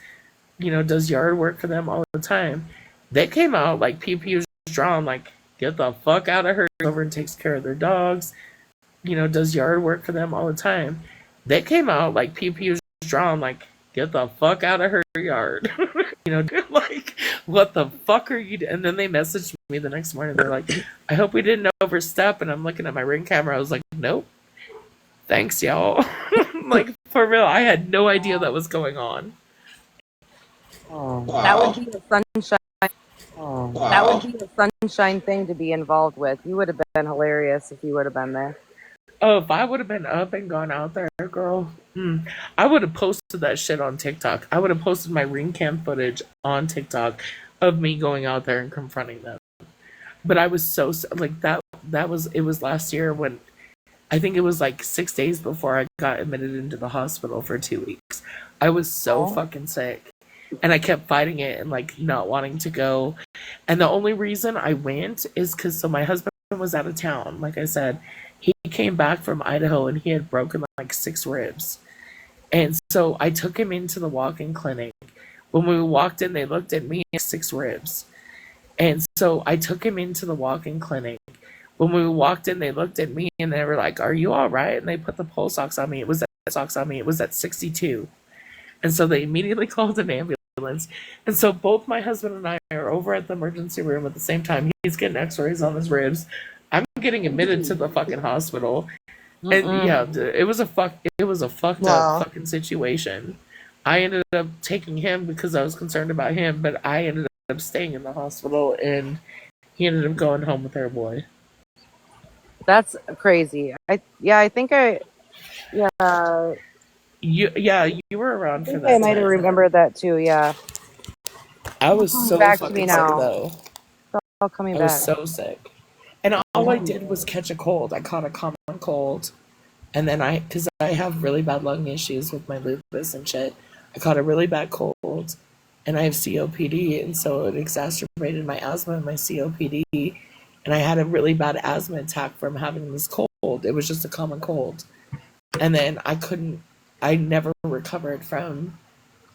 does yard work for them all the time. They came out like PPU's drawn, like, get the fuck out of her, over and takes care of their dogs, does yard work for them all the time. They came out like PPU's drawn, like, get the fuck out of her yard. Like, what the fuck are you doing? And then they messaged me the next morning. They're like, I hope we didn't overstep. And I'm looking at my Ring camera. I was like, nope. Thanks, y'all. Like, for real, I had no idea that was going on. That would be a sunshine. That would be a sunshine thing to be involved with. You would have been hilarious if you would have been there. Oh, if I would have been up and gone out there, girl, I would have posted that shit on TikTok. I would have posted my Ring cam footage on TikTok of me going out there and confronting them. But I was so like that. It was last year when I think it was like 6 days before I got admitted into the hospital for 2 weeks. I was so fucking sick. And I kept fighting it and like not wanting to go. And the only reason I went is because my husband was out of town. Like I said, he came back from Idaho and he had broken like 6 ribs. And so I took him into the walk-in clinic. When we walked in, they looked at me at 6 ribs. And so I took him into the walk-in clinic. When we walked in, they looked at me and they were like, "Are you all right?" And they put the pulse ox on me. It was at 62. And so they immediately called an ambulance. And so both my husband and I are over at the emergency room at the same time. He's getting x-rays on his ribs. I'm getting admitted to the fucking hospital. And yeah, it was a fucked up fucking situation. I ended up taking him because I was concerned about him, but I ended up staying in the hospital and he ended up going home with our boy. That's crazy. I think You were around for that. I might have remembered that too. Yeah, I was so back to fucking me sick now. though. It's all coming I was back. so sick. And all I did was catch a cold. I caught a common cold. And then because I have really bad lung issues with my lupus and shit, I caught a really bad cold. And I have COPD. And so it exacerbated my asthma and my COPD. And I had a really bad asthma attack from having this cold. It was just a common cold. And then I never recovered from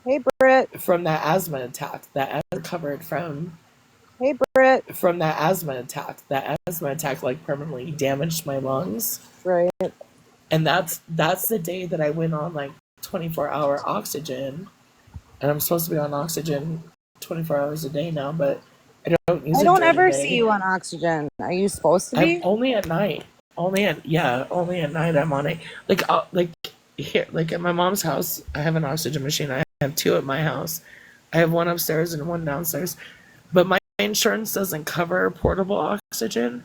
Hey, Britt. from that asthma attack. Hey, Britt. From that asthma attack. That asthma attack like permanently damaged my lungs. Right. And that's the day that I went on like 24-hour oxygen. And I'm supposed to be on oxygen 24 hours a day now, but I don't use it. I don't ever see you on oxygen. Are you supposed to be? I'm only at night. only at night I'm on it. Like here, like at my mom's house, I have an oxygen machine. I have two at my house. I have one upstairs and one downstairs. But my insurance doesn't cover portable oxygen.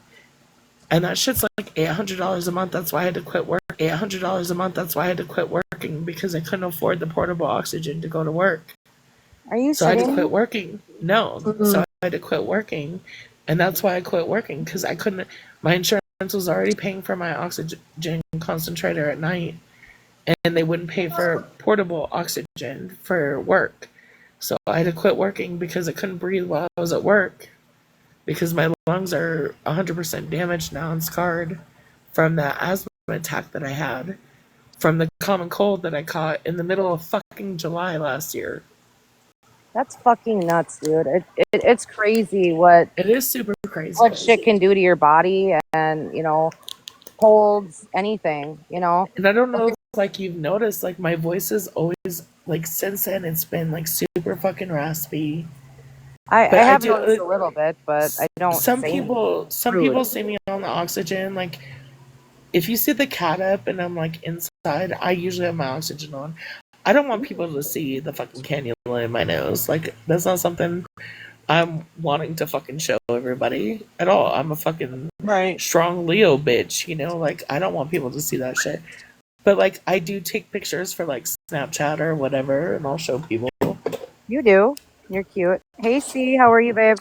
And that shit's like $800 a month. That's why I had to quit work. $800 a month. That's why I had to quit working because I couldn't afford the portable oxygen to go to work. Are you So I had to quit shitting? working. No. So I had to quit working. And that's why I quit working because I couldn't. My insurance was already paying for my oxygen concentrator at night. And they wouldn't pay for portable oxygen for work. So I had to quit working because I couldn't breathe while I was at work because my lungs are 100% damaged now and scarred from that asthma attack that I had from the common cold that I caught in the middle of fucking July last year. That's fucking nuts, dude. It's crazy what It is super crazy. shit can do to your body, and colds, anything. And I don't know if like you've noticed, like my voice is always like since then it's been like super fucking raspy. I But I have do noticed a little bit, but I don't some say anything some rude. people see me on the oxygen like if you see the cat up and I'm like inside, I usually have my oxygen on. I don't want people to see the fucking cannula in my nose. Like that's not something I'm wanting to fucking show everybody at all. I'm a fucking Right. strong Leo bitch, like I don't want people to see that shit. But like I do take pictures for like Snapchat or whatever and I'll show people. You do. You're cute. Hey, C, how are you, babe?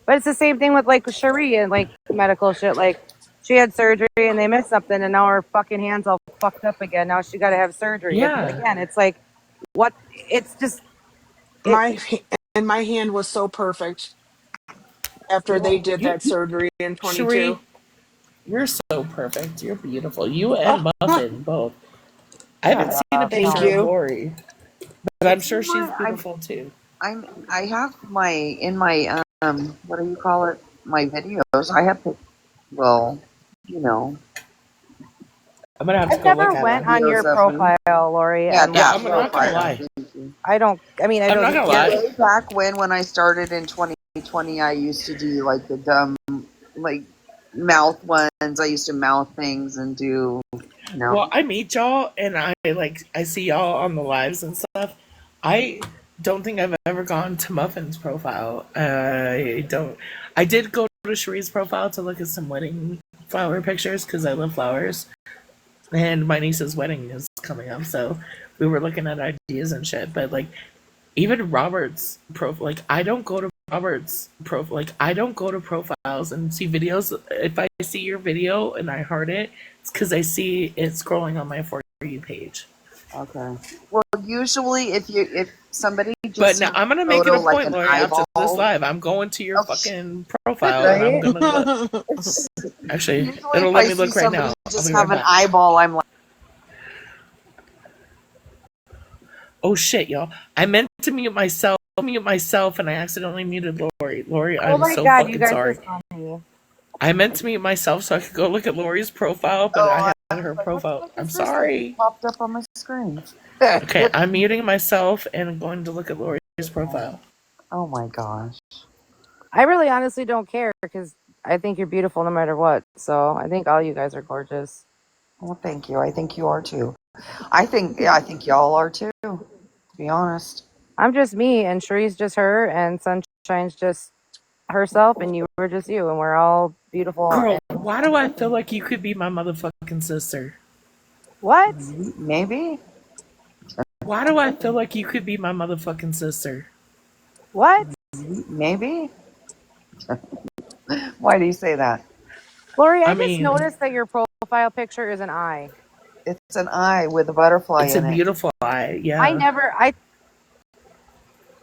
But it's the same thing with like Cherie and like medical shit. Like she had surgery and they missed something, and now her fucking hands all fucked up again. Now she got to have surgery Yeah. again. It's like what? It's just it. My and my hand was so perfect after they Well, did you that surgery in 22. Cherie, you're so perfect. You're beautiful. You and Oh, Muffin both. I Shut haven't seen a up. thank picture No. of you. Lori, but I'm It's sure in she's my. beautiful too. I have my in my what do you call it? My videos. I have well, you know, I'm gonna have to I've go look never at went them. on videos your of me. profile, Lori, Yeah, and Yeah, looked that I'm through it. not gonna profile. lie. Thank you. I don't. I mean, I I'm not don't. gonna Yeah. lie. Way back when I started in 2020, I used to do like the dumb, like mouth ones. I used to mouth things and do, you Well, know. I meet y'all and I see y'all on the lives and stuff. I don't think I've ever gone to Muffin's profile. I don't. I did go to Cherie's profile to look at some wedding flower pictures because I love flowers, and my niece's wedding is coming up, so we were looking at ideas and shit. But like, even Robert's profile, like I don't go to Robert's profile, like I don't go to profiles and see videos. If I see your video and I heart it, it's because I see it scrolling on my For You page. Okay. Well, usually if somebody But just now sees I'm gonna a make it photo a like point, an Lori. After this eyeball, live, I'm going to your oh, fucking profile and I'm Right? gonna look. it's Actually, usually it'll if let I me see look right somebody now. I'll just be right have an back. eyeball, I'm like, Oh shit, y'all! I meant to mute myself, and I accidentally muted Lori. Lori, Oh I'm my so god, you fucking guys are sorry. funny. I meant to mute myself so I could go look at Lori's profile, but oh, I I had was her like, what the profile. heck I'm is this that just sorry. popped up on my screen? Okay, I'm muting myself and going to look at Lori's profile. Oh my gosh. I really honestly don't care because I think you're beautiful no matter what. So I think all you guys are gorgeous. Well, thank you. I think you are too. I think y'all are too. To be honest. I'm just me, and Cherie's just her, and Sunshine's just herself, and you were just you, and we're all beautiful. Girl, And why do I feel like you could be my motherfucking sister? what? Maybe. Why do I feel like you could be my motherfucking sister? What? Maybe. Why do you say that? Lori, I I just mean, noticed that your profile picture is an eye. It's an eye with a butterfly it's a in it. beautiful eye, I yeah. never, I,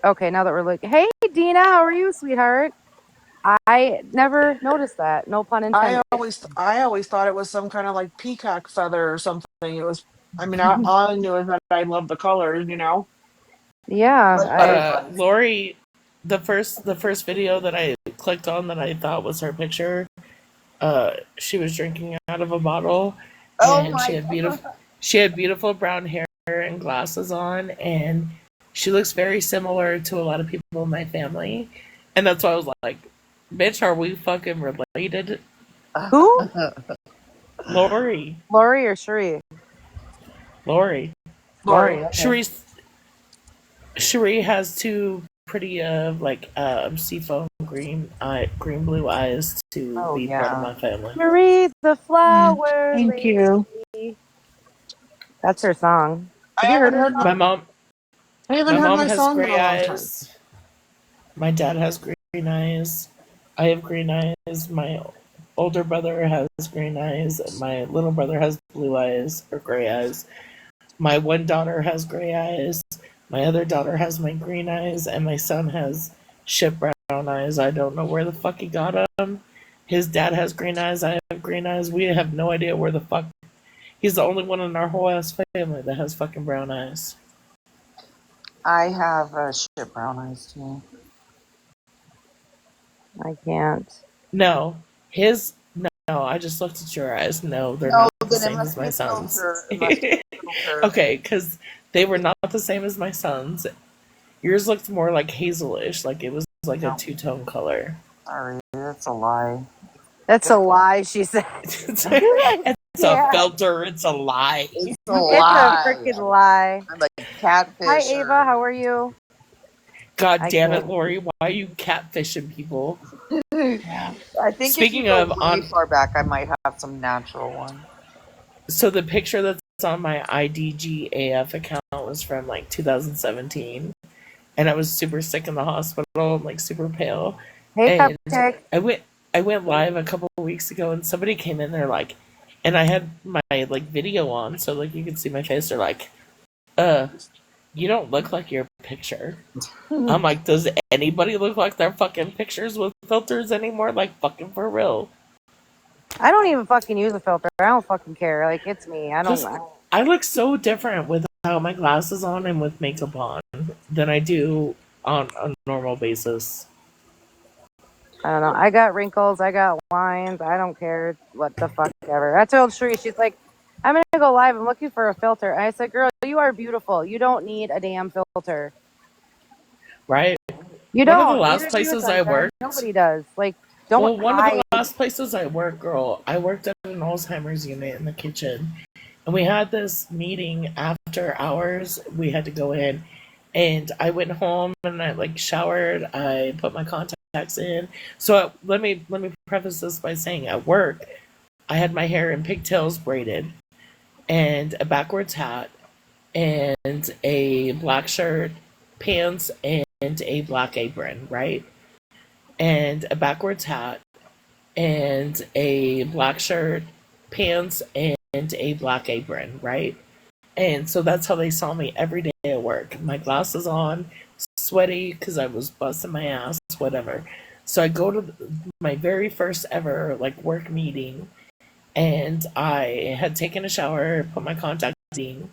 okay, now that we're looking, hey, Dina, how are you, sweetheart? I never noticed that. No pun I intended. always thought it was some kind of like peacock feather or something. It was. I mean, all I knew is that I love the colors. Yeah, Like butterflies. Lori, the first video that I clicked on that I thought was her picture, she was drinking out of a bottle, Oh and my god. she had beautiful brown hair and glasses on, and she looks very similar to a lot of people in my family, and that's why I was like, "Bitch, are we fucking related?" who? Lori. Lori or Sheree? Lori. Lori. Lori. Okay. Cherie has two pretty seafoam green blue eyes to Oh be part of yeah. my family. Marie the Mm, flower thank you. lady. That's her song. I Have you heard haven't her heard song? My mom I haven't my heard mom my has song in gray a long time. eyes. My dad has green eyes. I have green eyes. My older brother has green eyes. My little brother has blue eyes or gray eyes. My one daughter has gray eyes. My other daughter has my green eyes, and my son has shit brown eyes. I don't know where the fuck he got them. His dad has green eyes. I have green eyes. We have no idea where the fuck. He's the only one in our whole ass family that has fucking brown eyes. I have shit brown eyes too. I can't. No, his no. I just looked at your eyes. No, they're No, not the then it same as must be my a son's. filter. It must be a filter. Okay, because they were not the same as my son's. Yours looked more like hazelish, like it was like a No, two-tone color. sorry, that's a lie. That's a lie, she said. it's I a can't. filter. It's a lie. It's a It's a lie. freaking lie. I'm a Hi Ava, catfisher. how are you? God I damn can't. it, Lori! Why are you catfishing people? I think if you Speaking go of way on, far back, I might have some natural ones. so the picture that's on my IDGAF account was from like 2017, and I was super sick in the hospital and like super pale. Hey And Cupcake. I went I went live a couple of weeks ago, and somebody came in there like, and I had my like video on, so like you could see my face. They're like, you don't look like your picture. I'm like, does anybody look like their fucking pictures with filters anymore? Like fucking for real. I don't even fucking use a filter. I don't fucking care. Like it's me. Plus, I look so different without my glasses on and with makeup on than I do on a normal basis. I don't know. I got wrinkles. I got lines. I don't care what the fuck ever. I told Sheree, she's like, I'm gonna go live. I'm looking for a filter. And I said, girl, you are beautiful. You don't need a damn filter. Right? You One of the don't. last Neither do you, places I Sunshine. worked, Nobody does. Like, don't well, one of the hide. last places I worked, girl, I worked at an Alzheimer's unit in the kitchen. And we had this meeting after hours. We had to go in. And I went home and I like showered. I put my contacts in. So let me preface this by saying at work, I had my hair in pigtails braided and a backwards hat and a black shirt, pants, and a black apron, right? And a backwards hat and a black shirt, pants, and a black apron, right? And so that's how they saw me every day at work. My glasses on, sweaty because I was busting my ass, whatever. So I go to my very first ever like work meeting, and I had taken a shower, put my contacts in,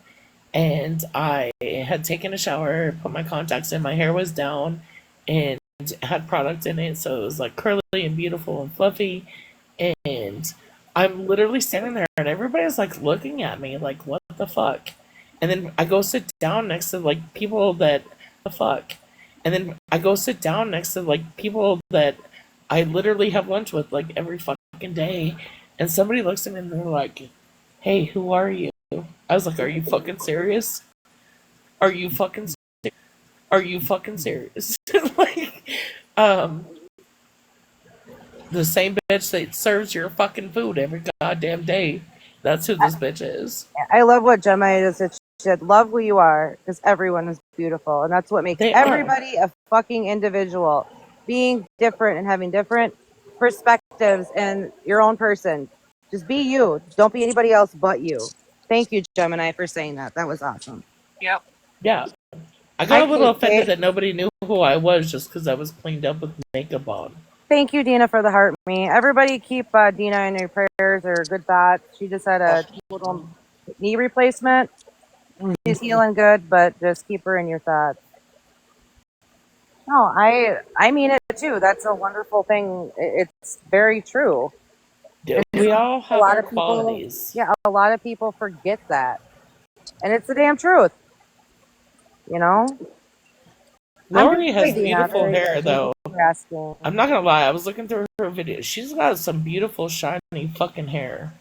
and I had taken a shower, put my contacts in. My hair was down, and had product in it, so it was like curly and beautiful and fluffy. And I'm literally standing there, and everybody's like looking at me, like, what the fuck? And then I go sit down next to like people that the fuck. And then I go sit down next to like people that I literally have lunch with like every fucking day. And somebody looks at me and they're like, hey, who are you? I was like, are you fucking serious? Are you fucking are you fucking serious? like, um, the same bitch that serves your fucking food every goddamn day. That's who this bitch is. I love what Gemma just said. She said, love who you are because everyone is beautiful. And that's what makes They are. everybody a fucking individual. Being different and having different perspectives and your own person. Just be you. Don't be anybody else but you. Thank you, Gemini, for saying that. That was awesome. Yep. Yeah. I Hi, got a little offended Kate. that nobody knew who I was just because I was cleaned up with makeup on. Thank you, Dina, for the heart me. Everybody keep Dina in your prayers or good thoughts. She just had a total knee replacement. She's healing good, but just keep her in your thoughts. No, I mean it too. That's a wonderful thing. It's very true. We all A have lot our of people, qualities. yeah, a lot of people forget that, and it's the damn truth. You know. I'm Lori doing has great, Dina. beautiful Very hair, good. Thank you though. for asking. I'm not gonna lie, I was looking through her videos. She's got some beautiful, shiny fucking hair.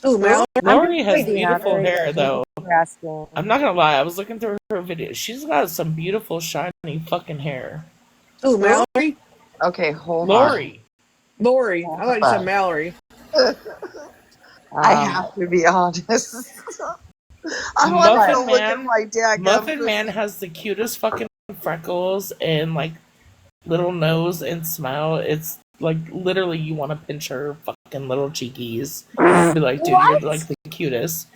Oh, Mallory. I'm doing Lori has great, Deanna. beautiful Very hair, good. Thank you though. for asking. I'm not gonna lie. I was looking through her videos. She's got some beautiful, shiny fucking hair. Oh, Who? Mallory. Okay, hold on. Lori. Lori. I Hold thought you said on. Mallory. I Um, have to be honest. I want to what? Muffin go look at Man. my dadgum Muffin Man thing. has the cutest fucking freckles and like little nose and smile. It's like literally you want to pinch her fucking little cheekies and be like, dude, you're What? like the cutest.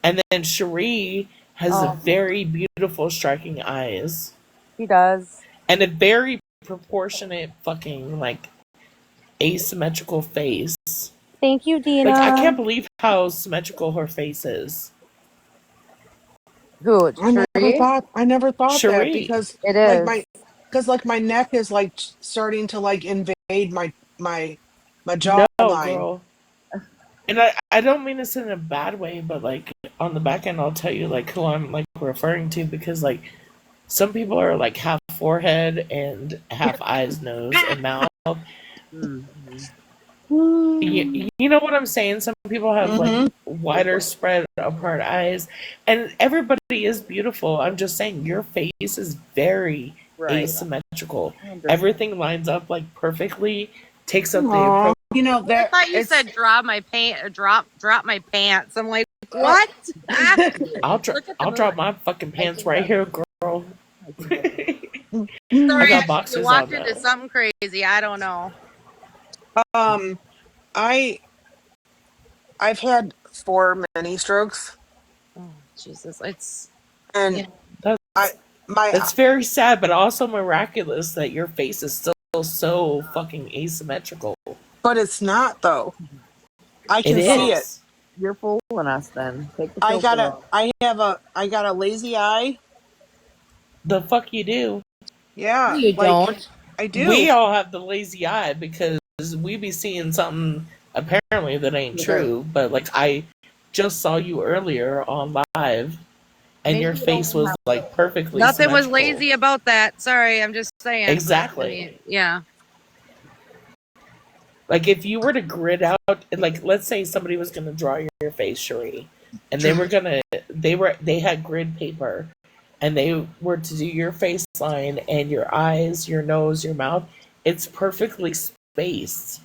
And then Cherie has Oh, very beautiful, striking eyes he does. and a very proportionate fucking like asymmetrical face. Thank you, Like I can't Dina. believe how symmetrical her face is. Who? Tree? I never thought that Cherie. because It like is. my because like my neck is like starting to like invade my No, jawline. girl. And I don't mean this in a bad way, but like on the back end I'll tell you like who I'm like referring to because like some people are like half forehead and half eyes, nose, and mouth. Mhm. You know what I'm saying? Some people have like Mm-hmm. wider spread apart eyes, and everybody is beautiful. I'm just saying your face is very Right. asymmetrical. I understand. Everything lines up like perfectly, takes up the Aw, you know I that thought you it's said drop my pants. I'm like, what? Ah, look at the I'll moon. drop my fucking I pants think right that here, girl. I think that I Sorry, got you boxers on walked into though. something crazy. I don't know. um I I've had 4 mini strokes Oh, Jesus. It's, and you know, I That's my that's very sad, but also miraculous that your face is still so fucking asymmetrical. but it's not though. I It can see oh, it. is. you're fooling us then. Take the filter off. I got a lazy eye. The fuck you do. no, Yeah, you like don't. I do. We all have the lazy eye because we be seeing something apparently that ain't true. But like I just saw you earlier on live, and Maybe your you face don't was have like perfectly Nothing was symmetrical. lazy about that. Sorry, I'm just saying. But I Exactly. mean, yeah. Like if you were to grid out, like let's say somebody was gonna draw your face, Cherie, and they had grid paper, and they were to do your face line and your eyes, your nose, your mouth. It's perfectly spaced.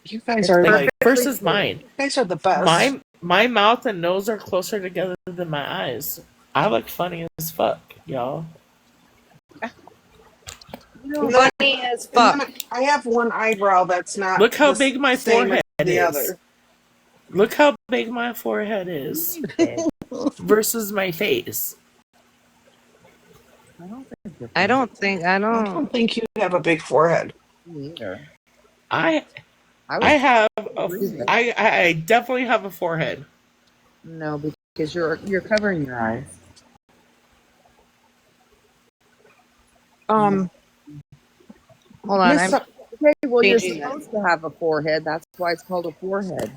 You guys It's are Like like perfectly versus safe. mine. you guys are the best. My mouth and nose are closer together than my eyes. I look funny as fuck, y'all. you know And then, Funny as and then fuck. I have one eyebrow that's not Look how the big my same as forehead the is. other. Look how big my forehead is you big. versus my face. I don't think you're I big. don't think, I I don't. don't think you have a big forehead. Me either. I I I would have agree with it. I definitely have a forehead. No, because you're covering your eyes. Um, Hold on, Miss. I'm Okay, well, you're changing this. supposed to have a forehead. That's why it's called a forehead.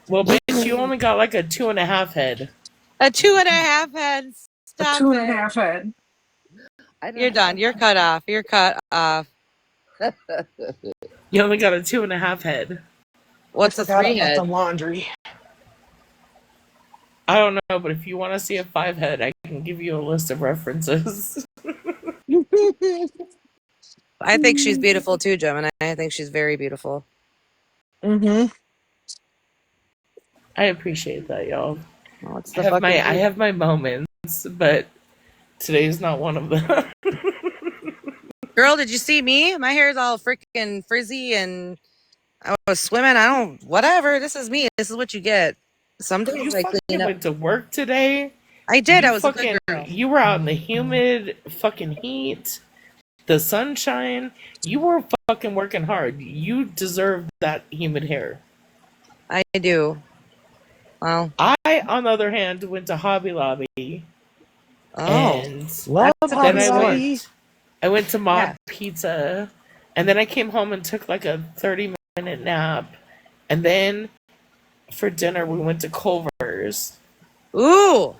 Well, bitch, you only got like a 2.5 head. A 2.5 head. A Stop two and a it. half head. I You're don't done. have. You're cut off. You're cut off. You only got a 2.5 head. I What's a forgot 3 about the head? laundry. I don't know, but if you want to see a 5 head, I can give you a list of references. I think she's beautiful too, Gemini. I think she's very beautiful. Mm-hmm. I appreciate that, y'all. What's the fucking I truth? have my moments, but today's not one of them. Girl, did you see me? My hair's all freaking frizzy and I was swimming. I don't, whatever. This is me. This is what you get. Some You days I clean fucking up. went to work today. I did. I was a good girl. You were out in the humid fucking heat, the sunshine. You were fucking working hard. You deserve that humid hair. I do. Well, I, on the other hand, went to Hobby Lobby oh, and Love that's a then fun Hobby store. Lobby. I went to Mod Yeah. Pizza, and then I came home and took like a 30-minute nap, and then for dinner we went to Culver's. Ooh.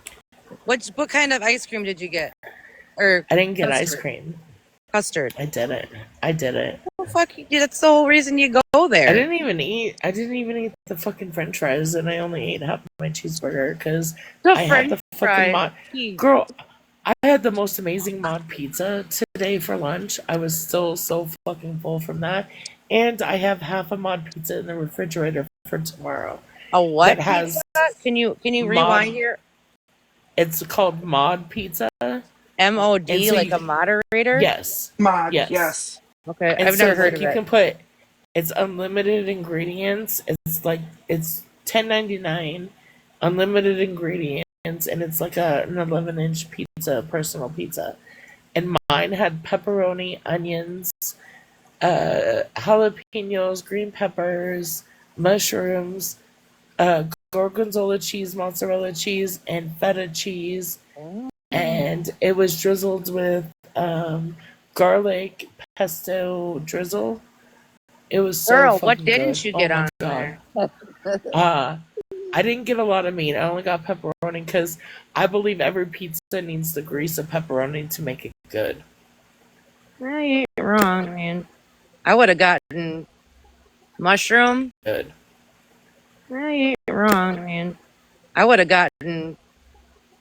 What kind of ice cream did you get? Or I didn't get ice custard? cream. Custard. I did it. I did it. fuck, that's the whole reason you go there. I didn't even eat the fucking French fries, and I only ate half my cheeseburger because I had the fucking mod. Girl, I had the most amazing mod pizza today for lunch. I was still so fucking full from that, and I have half a mod pizza in the refrigerator for tomorrow. A what That pizza? has Can you mod, rewind here? It's called mod pizza. MOD, so like a moderator? Yes. Mod, Yes. yes. Okay, And I've so never heard like of you it. can put it's unlimited ingredients. It's $10.99, unlimited ingredients, and it's like an 11-inch pizza, personal pizza. And mine had pepperoni, onions, jalapenos, green peppers, mushrooms, gorgonzola cheese, mozzarella cheese, and feta cheese. And it was drizzled with garlic pesto drizzle. It was so Girl, what fucking didn't good. you Oh get my on god. there? I didn't get a lot of meat. I only got pepperoni because I believe every pizza needs the grease of pepperoni to make it good. Well, you ain't wrong, man. I would have gotten mushroom. Good. Well, you ain't wrong, man. I would have gotten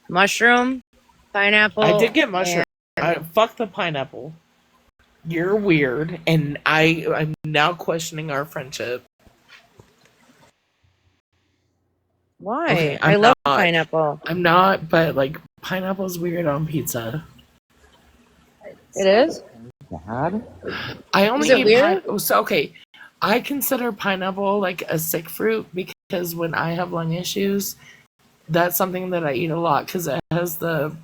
mushroom, pineapple, I did get mushroom. and Fuck the pineapple. You're weird, and I'm now questioning our friendship. why? Okay, I love pineapple. I'm not, but like pineapple's weird on pizza. It is? Bad. I only Is it eat weird? So okay, I consider pineapple like a sick fruit because when I have lung issues, that's something that I eat a lot because it has the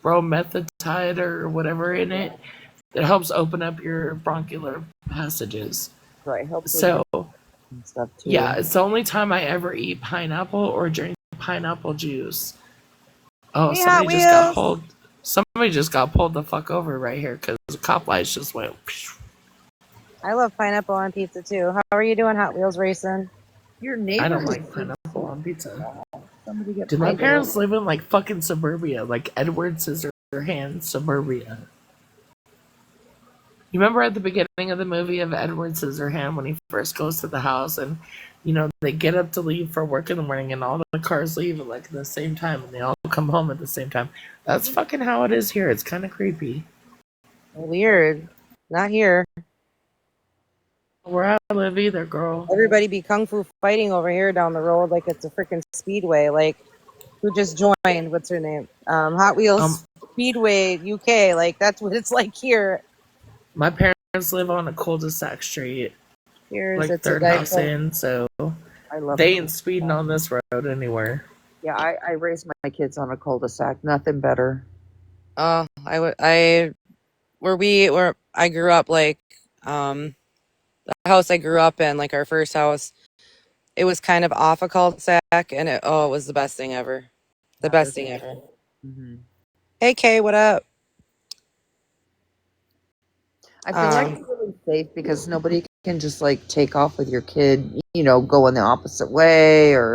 bromethatide or whatever in it that helps open up your bronchial passages. Right, helps So with and stuff too. yeah, it's the only time I ever eat pineapple or drink pineapple juice. Oh, Hey, Hot Wheels. Somebody just got pulled the fuck over right here because the cop lights just went. I love pineapple on pizza too. How are you doing, Hot Wheels racing? Your I don't neighborhood like seems pineapple so on pizza. small. Somebody get Did my pulled parents over. live in like fucking suburbia, like Edward Scissorhands suburbia? You remember at the beginning of the movie of Edward Scissorhand when he first goes to the house and they get up to leave for work in the morning and all the cars leave at like the same time and they all come home at the same time. That's fucking how it is here. It's kind of creepy. Weird. Not here. Where I live either, girl. Everybody be kung fu fighting over here down the road like it's a freaking speedway. Like, who just joined? What's her name? Hot Wheels Speedway UK. Like, that's what it's like here. My parents live on a cul-de-sac street, Here's like it's a third guy. house in, so I love they ain't speeding on this road anywhere. Yeah, I raised my kids on a cul-de-sac. Nothing better. Where I grew up, like, the house I grew up in, like our first house, it was kind of off a cul-de-sac, and it was the best thing ever. The best thing ever. Mm-hmm. Hey, Kay, what up? I feel like it's really safe because nobody can just like take off with your kid, go in the opposite way, or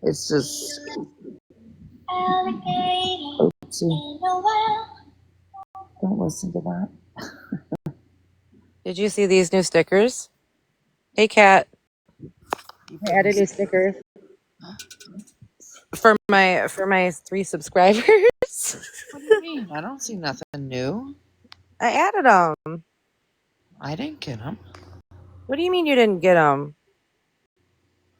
it's just. Oopsie. Don't listen to that. Did you see these new stickers? Hey, Kat. I added new stickers for my 3 subscribers. What do you mean? I don't see nothing new. I added them. I didn't get them. What do you mean you didn't get them?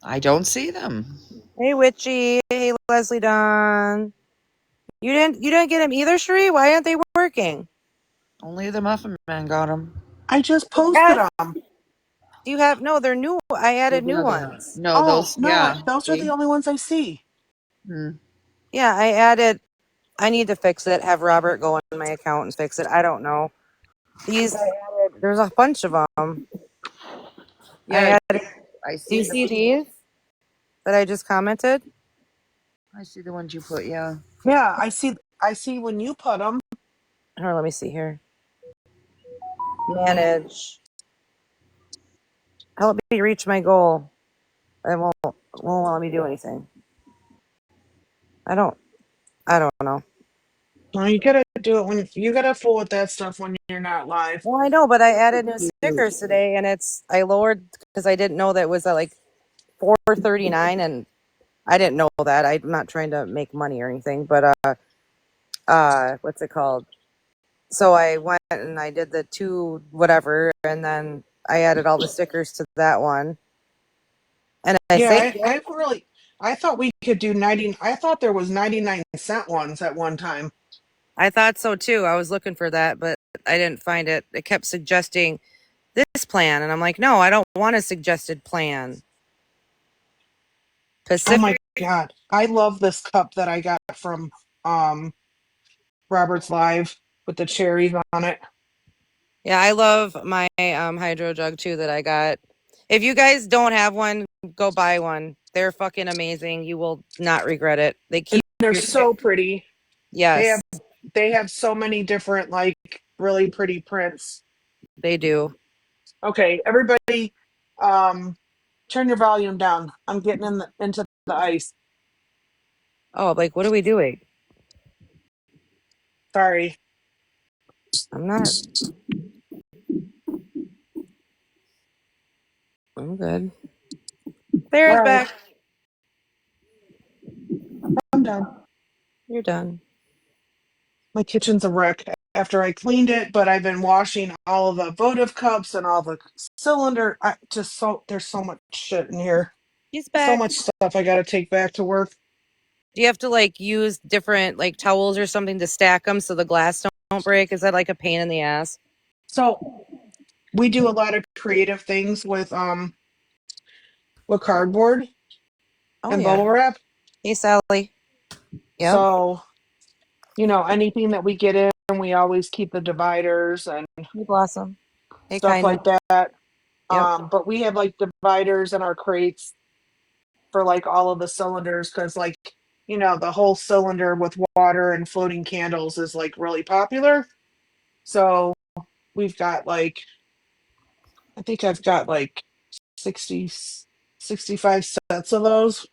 I don't see them. Hey, Witchy. Hey, Leslie Dawn. You didn't get them either, Sheree? Why aren't they working? Only the Muffin Man got them. I just posted them. Do you have no? They're new. I added new ones. No, Oh, those. no, Yeah. those are the only ones I see. Yeah, I added. I need to fix it. Have Robert go on my account and fix it. I don't know. These I added. There's a bunch of them. Yeah, I I do you see these that I just commented? I see the ones you put. Yeah. Yeah, I see when you put them. Here, let me see here. Manage. Help me reach my goal. It won't let me do anything. I don't know. No, you gotta do it when you gotta fool with that stuff when you're not live. Well, I know, but I added new stickers today, and I lowered because I didn't know that it was at like 4.39, and I didn't know that. I'm not trying to make money or anything, but what's it called? So I went and I did the two whatever, and then I added all the stickers to that one. And I Yeah, think I thought we could do 90. I thought there was 99-cent ones at one time. I thought so too. I was looking for that, but I didn't find it. It kept suggesting this plan, and I'm like, no, I don't want a suggested plan. Oh my Pacific. God. I love this cup that I got from um Robert's Live with the cherries on it. Yeah, I love my hydro jug too that I got. If you guys don't have one, go buy one. They're fucking amazing. You will not regret it. They And keep they're your so pretty. They have yes, they have so many different like really pretty prints. they do. Okay, everybody um turn your volume down. I'm getting into the ice. Oh, like what are we doing? Sorry. I'm not. I'm good. All Sarah's right, back. I'm done. You're done. My kitchen's a wreck after I cleaned it, but I've been washing all of the votive cups and all the cylinder. I just so there's so much shit in here. She's So back. much stuff I got to take back to work. Do you have to like use different like towels or something to stack them so the glass don't break? Is that like a pain in the ass? So we do a lot of creative things with cardboard Oh and yeah. bubble wrap. Hey Sally. Yep. So, anything that we get in, we always keep the dividers and Hey Blossom. Hey stuff Kindness. like that. Yep. But we have like dividers in our crates for like all of the cylinders because like, the whole cylinder with water and floating candles is like really popular. So we've got like, I think I've got like 60, 65 sets of those.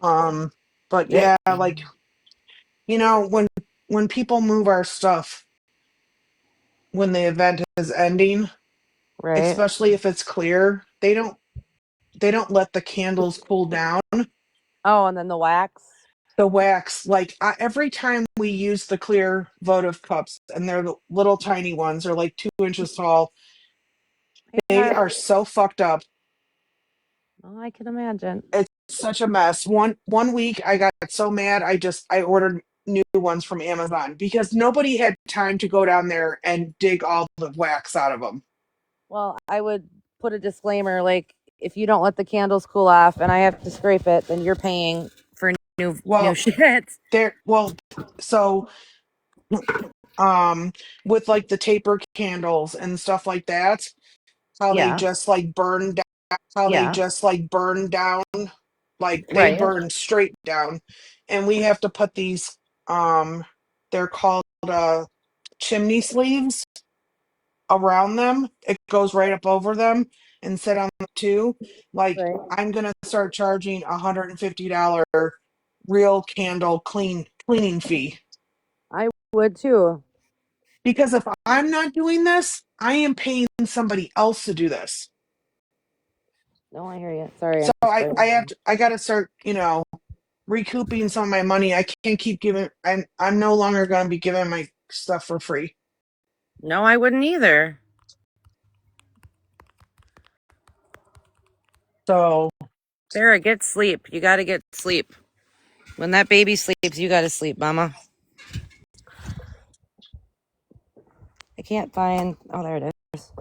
Um, but Yep. yeah, like, when people move our stuff when the event is ending, Right. especially if it's clear, they don't let the candles cool down. Oh, and then the wax. The wax, like every time we use the clear votive cups, and they're the little tiny ones, they're like 2 inches tall. Hey They Carly. are so fucked up. Oh, I can imagine. It's such a mess. One week I got so mad, I ordered new ones from Amazon because nobody had time to go down there and dig all the wax out of them. Well, I would put a disclaimer like if you don't let the candles cool off and I have to scrape it, then you're paying for new Well, shit. well, so um with like the taper candles and stuff like that, how they Yeah. just like burn down, how they Yeah. just like burn down, like they Right. burn straight down. And we have to put these they're called chimney sleeves around them. It goes right up over them and sit on them too. Like Right. I'm gonna start charging $150 real candle cleaning fee. I would too. Because if I'm not doing this, I am paying somebody else to do this. No, I hear you. Sorry, So I'm just I gotta start, recouping some of my money. I can't keep giving. I'm no longer gonna be giving my stuff for free. No, I wouldn't either. So Sarah, get sleep. You got to get sleep. When that baby sleeps, you got to sleep, mama. I can't find. Oh, there it is.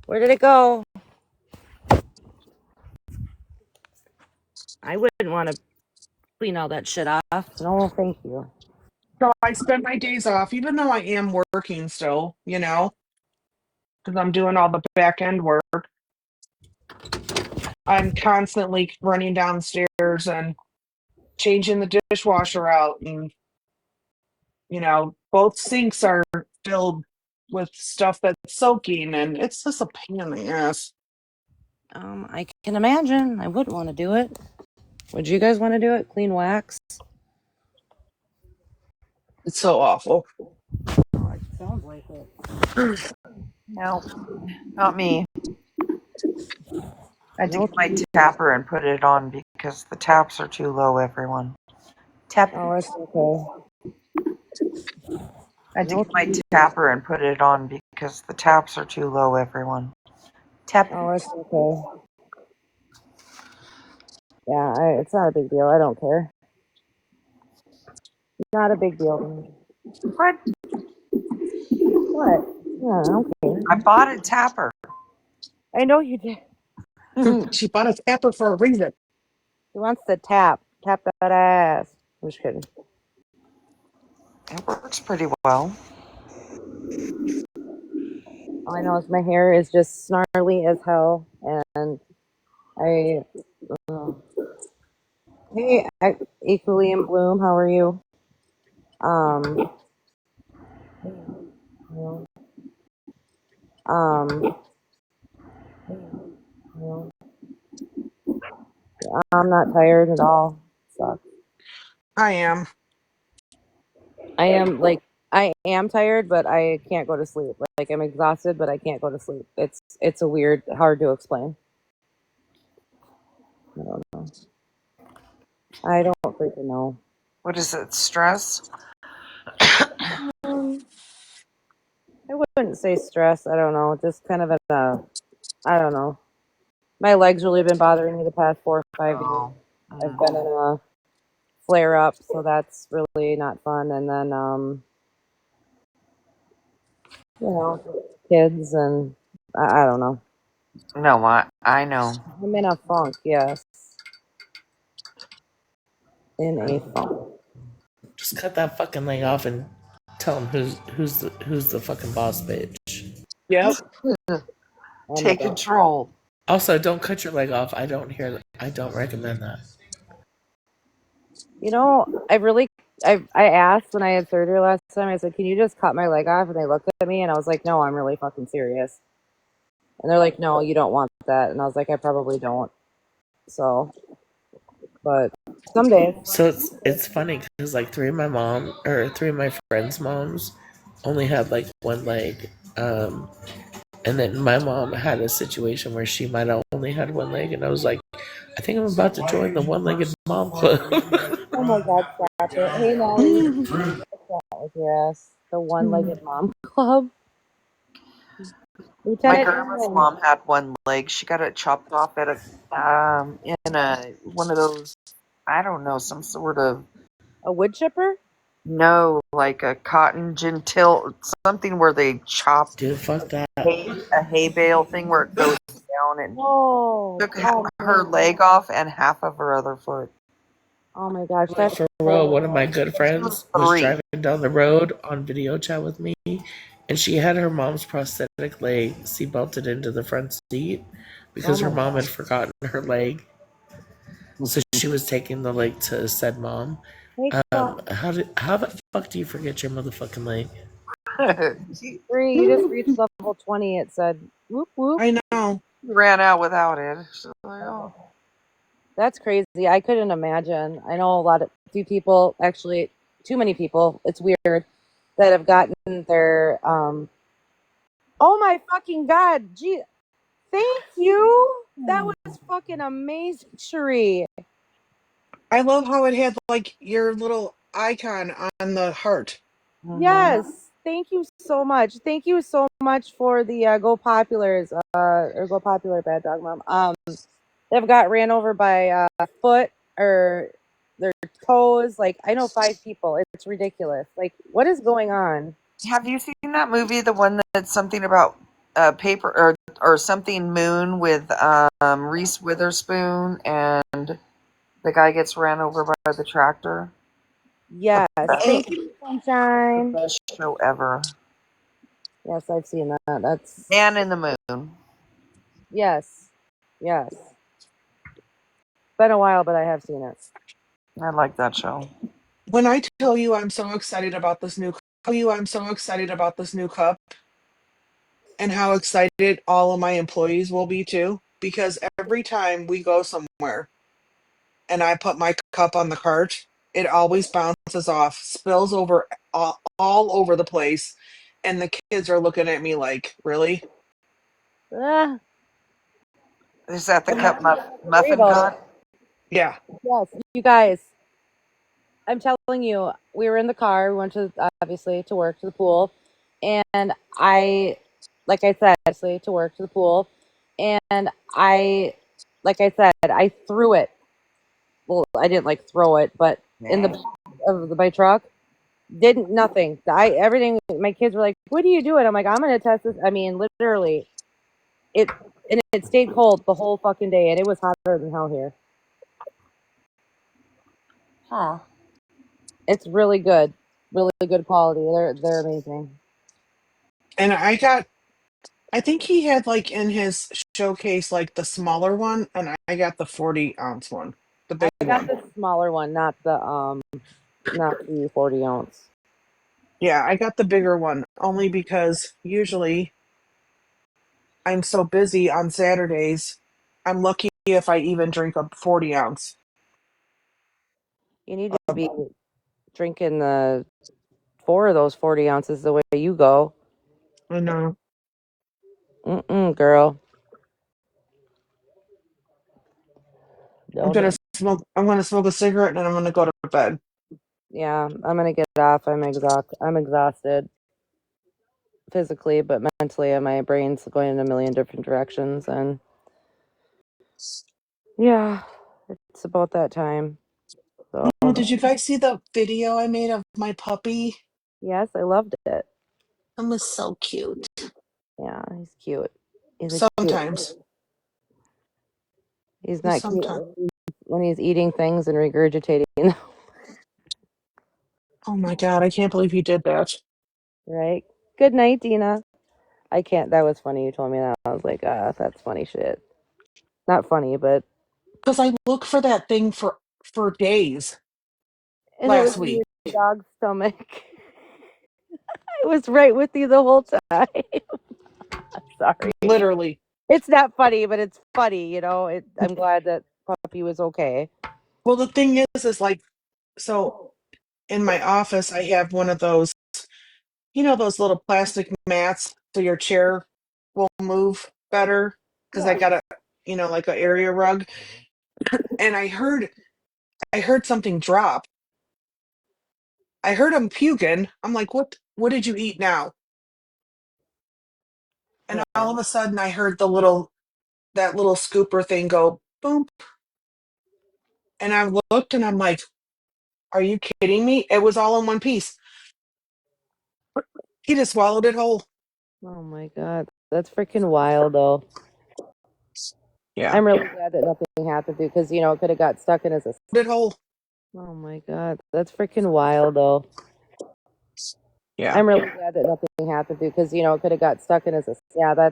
Where did it go? I wouldn't want to clean all that shit off. No, thank you. so I spend my days off, even though I am working still, because I'm doing all the back end work. I'm constantly running downstairs and changing the dishwasher out, and both sinks are filled with stuff that's soaking, and it's just a pain in the ass. I can imagine. I would want to do it. Would you guys want to do it? Clean wax? It's so awful. Oh, it sounds like it. No, not me. I had to No get my tea. tapper and put it on because the taps are too low, everyone. Tap. Oh, it's okay. I had to No get my tea. tapper and put it on because the taps are too low, everyone. Tap. Oh, it's okay. Yeah, it's not a big deal. I don't care. Not a big deal to me. What? What? Yeah, I don't care. I bought a tapper. I know you did. She bought a tapper for a reason. He wants to tap that ass. I'm just kidding. It works pretty well. All I know is my hair is just snarly as hell, and I. Uh, hey, equally in bloom. How are you? Um. Um. I'm not tired at all. Sucks. I am. I am tired, but I can't go to sleep. Like I'm exhausted, but I can't go to sleep. It's a weird, hard to explain. I don't know. I don't freaking know. What is it? Stress? Um, I wouldn't say stress. I don't know. Just kind of I don't know. My legs really been bothering me the past 4 or 5 days. Oh. I've been in a flare up, so that's really not fun. And then kids and I don't know. No, I know. I'm in a funk. Yes, in a funk. Just cut that fucking leg off and tell him who's the fucking boss bitch. Yep. Oh my Take god. control. Also, don't cut your leg off. I don't recommend that. You know, I asked when I had surgery last time. I said, "Can you just cut my leg off?" And they looked at me, and I was like, "No, I'm really fucking serious." And they're like, "No, you don't want that." And I was like, "I probably don't." So, but someday. So it's funny because like three of my friends' moms only had like one leg, and then my mom had a situation where she might have only had one leg, and I was like, I think I'm about to join the one-legged mom club. Oh my god, stop it! Hey, Nelly, what's that with your ass? The one-legged mom club, My Lieutenant grandma's Dan. mom had one leg. She got it chopped off at a in a one of those, I don't know, some sort of, A wood chipper? no, like a cotton gentile, something where they chop Dude, fuck that. a hay bale thing where it goes down, and No. took Oh her man. leg off and half of her other foot. Oh my gosh, that's For real, one of my horrible. good She was friends was 3. driving down the road on video chat with me, and she had her mom's prosthetic leg seatbelted into the front seat Oh because her my mom god. had forgotten her leg. So she was taking the leg to said mom. Hey, Clark. How the fuck do you forget your motherfucking leg? She Three, you just reached level 20. It said, whoop, whoop. I know. ran out without it. She's like, oh. That's crazy. I couldn't imagine. I know few people, actually, too many people, it's weird, that have gotten their, oh my fucking God. Gee, thank you. That was fucking amazing, Cherie. I love how it had like your little icon on the heart. Yes. Thank you so much. Thank you so much for the Go Populars, or Go Popular Bad Dog Mom. They've got ran over by foot or their toes. Like I know 5 people. It's ridiculous. Like what is going on? Have you seen that movie, the one that's something about paper or something moon with Reese Witherspoon and the guy gets ran over by the tractor? Yes. Thank The you, Sunshine. best show ever. Yes, I've seen that. That's Man in the Moon. yes. Yes. Been a while, but I have seen it. I like that show. When I tell you I'm so excited about this new cup and how excited all of my employees will be too, because every time we go somewhere and I put my cup on the cart, It always bounces off, spills over all over the place, and the kids are looking at me like, really? Ah, Is that the I'm not worry muffin about god? it. Yeah. Yes, you guys. I'm telling you, we were in the car. We went to obviously to work to the pool, and like I said, obviously to work to the pool, and like I said, I threw it. Well, I didn't like throw it, but in the back of my truck, didn't nothing. I everything. My kids were like, "What are you doing?" I'm like, "I'm gonna test this." I mean, literally, it and it stayed cold the whole fucking day, and it was hotter than hell here. Huh. It's really good quality. They're amazing. And I think he had like in his showcase like the smaller one, and I got the 40-ounce one, the I big got one. the smaller one, not the 40 ounce. Yeah, I got the bigger one only because usually I'm so busy on Saturdays. I'm lucky if I even drink a 40-ounce. You need to be drinking the four of those 40 ounces the way you go. I know. Girl. I'm No, gonna no. smoke. I'm gonna smoke a cigarette and I'm gonna go to bed. Yeah, I'm gonna get off. I'm exhausted physically, but mentally, my brain's going in a million different directions, and yeah, it's about that time. So Oh, did you guys see the video I made of my puppy? yes, I loved it. It was so cute. Yeah, he's cute. He's a cute. Sometimes, He's just not cute sometimes. when he's eating things and regurgitating them, Oh my god, I can't believe you did that. right? Good night, Dina. I can't. That was funny. You told me that. I was like, that's funny shit. Not funny, but Because I looked for that thing for days and it was last in week. your dog's stomach. It was right with you the whole time. Sorry. Literally. It's not funny, but it's funny. I'm glad that puppy was okay. Well, the thing is like, so in my office, I have one of those, those little plastic mats so your chair will move better. Because I Yeah. got like a area rug, and I heard something drop. I heard him puking. I'm like, what did you eat now? And Yeah. all of a sudden I heard that little scooper thing go boom. And I looked and I'm like, are you kidding me? It was all in one piece. He just swallowed it whole. Oh my god, that's freaking wild, though. Yeah. I'm really glad that nothing happened to you because it could have got stuck in his. It whole. Oh my god, that's freaking wild, though. Yeah. I'm really glad that nothing happened to you because it could have got stuck in his. Yeah,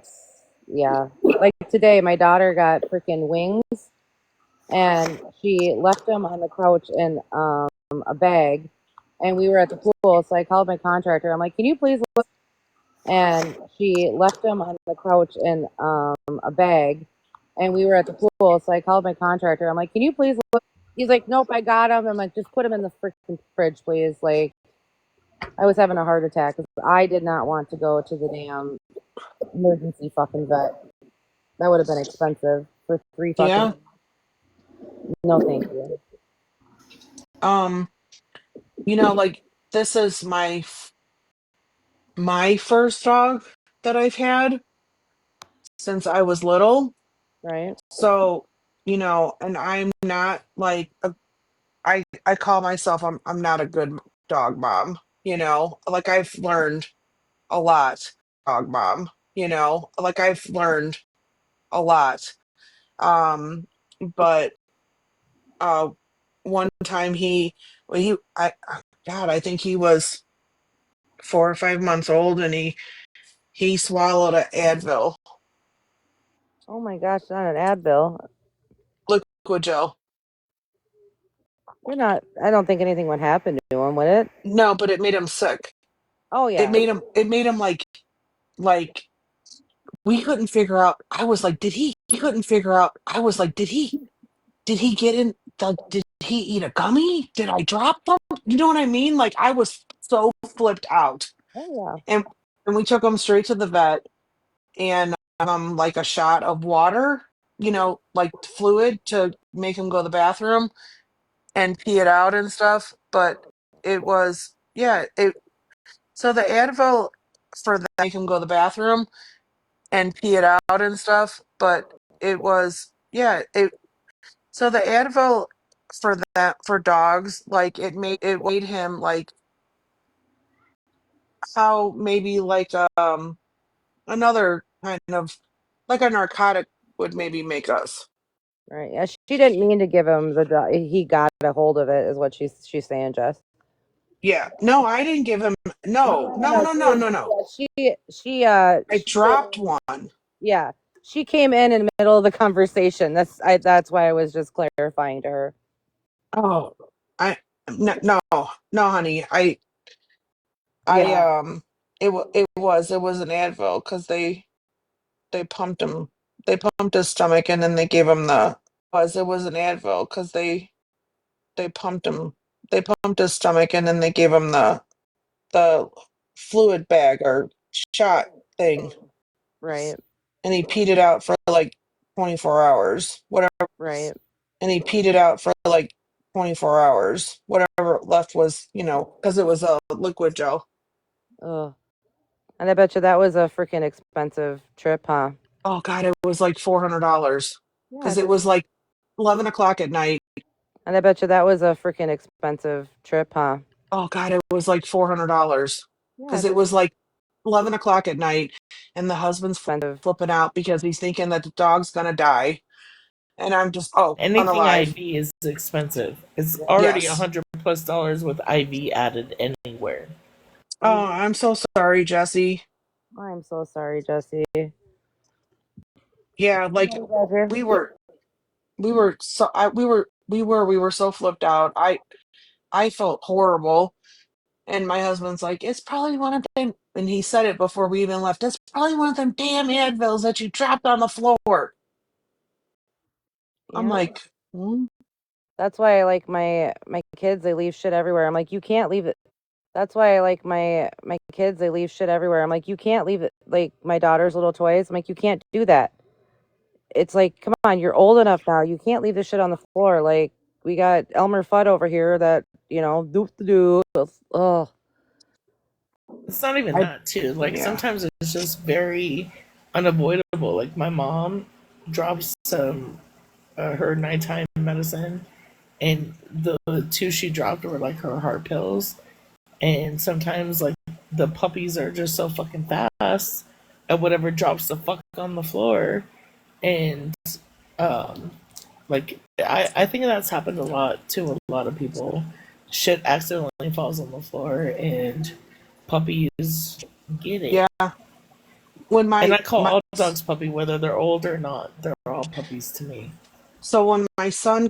yeah. Like today, my daughter got freaking wings and she left them on the couch in a bag, and we were at the pool, so I called my contractor. I'm like, can you please look? And she left them on the couch in a bag, and we were at the pool, so I called my contractor. I'm like, can you please look? He's like, nope, I got them. I'm like, just put them in the freaking fridge, please. Like, I was having a heart attack because I did not want to go to the damn emergency fucking vet. That would have been expensive for three fucking. Yeah. No, thank you. Um, like this is my first dog that I've had since I was little. Right? So, and I'm not like I call myself I'm not a good dog mom, Like I've learned a lot, dog mom, Like I've learned a lot. Um, but uh one time well, God, I think he was 4 or 5 months old, and he swallowed an Advil, Oh my gosh, not an Advil. liquid gel. You're not. I don't think anything would happen to him, would it? No, but it made him sick. Oh It yeah. made him it made him like we couldn't figure out. I was like, did he? He couldn't figure out. I was like, did he get in? Did he eat a gummy? Did I drop them? You know what I mean? Like I was so flipped out. Oh And we took him straight to the vet and like a shot of water, like fluid to make him go to the bathroom and pee it out and stuff. But it was yeah, it so the Advil for that make him go to the bathroom and pee it out and stuff, but it was yeah, it so the Advil for that for dogs, like it made him like how maybe like another kind of like a narcotic would maybe make us. right. Yeah, she didn't mean to give him he got a hold of it, is what she's saying, Jess. Yeah. No, I didn't give him no, no, No, no, no, no, no. she I dropped one. yeah, she came in the middle of the conversation. That's why I was just clarifying to her. Oh, I no, no, no, honey. I Yeah, it was an Advil because they pumped him they pumped his stomach and then they gave him the was it was an Advil because they pumped him they pumped his stomach and then they gave him the fluid bag or shot thing right, and he peed it out for like 24 hours whatever right. and he peed it out for like 24 hours whatever left was because it was a liquid gel. Ugh. And I bet you that was a freaking expensive trip, huh? Oh God, it was like $400 Yeah, because it was like 11 o'clock at night. and I bet you that was a freaking expensive trip, huh? Oh God, it was like $400 Yeah, because it's it was like 11 o'clock at night, and the husband's expensive. flipping out because he's thinking that the dog's gonna die, and I'm just Anything unalive. IV is expensive. It's already Yes. $100+ with IV added anywhere. Oh, I'm so sorry, Jesse. I'm so sorry, Jesse. Yeah, like we were we were so flipped out. I felt horrible. And my husband's like, it's probably one of them. And he said it before we even left. It's probably one of them damn Advils that you dropped on the floor. I'm Yeah. like, hmm? That's why I like my kids, they leave shit everywhere. I'm like, you can't leave it. That's why I like my kids, they leave shit everywhere. I'm like, you can't leave it, like my daughter's little toys. I'm like, you can't do that. It's like, come on, you're old enough now. You can't leave this shit on the floor. Like we got Elmer Fudd over here that, doop do. Oh, It's not even I, that too. Like yeah. sometimes it's just very unavoidable. Like my mom drops some her nighttime medicine, and the two she dropped were like her heart pills. And sometimes like the puppies are just so fucking fast at whatever drops the fuck on the floor, and um, like I think that's happened a lot to a lot of people. Shit accidentally falls on the floor, and puppies get it. Yeah. When And my, I call my, all dogs puppy, whether they're old or not. They're all puppies to me. so when my son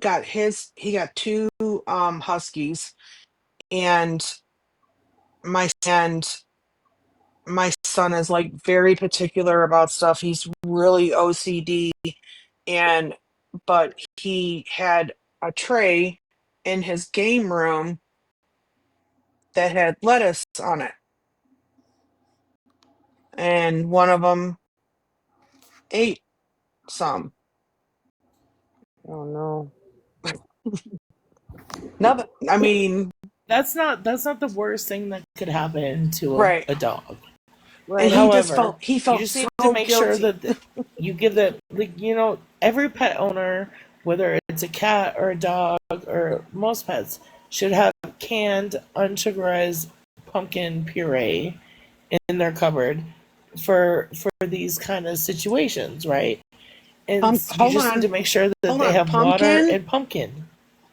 he got two, Huskies and and my son is like very particular about stuff. He's really OCD and but he had a tray in his game room that had lettuce on it and one of them ate some. oh no. Nothing. I mean, That's not the worst thing that could happen to right. a dog. And Right. However, he you felt just need to so make sure guilty. that you give that, like, every pet owner, whether it's a cat or a dog or most pets, should have canned, unsugarized pumpkin puree in their cupboard for these kind of situations, right? And you Hold just need to on. make sure that Hold they on. have water and pumpkin.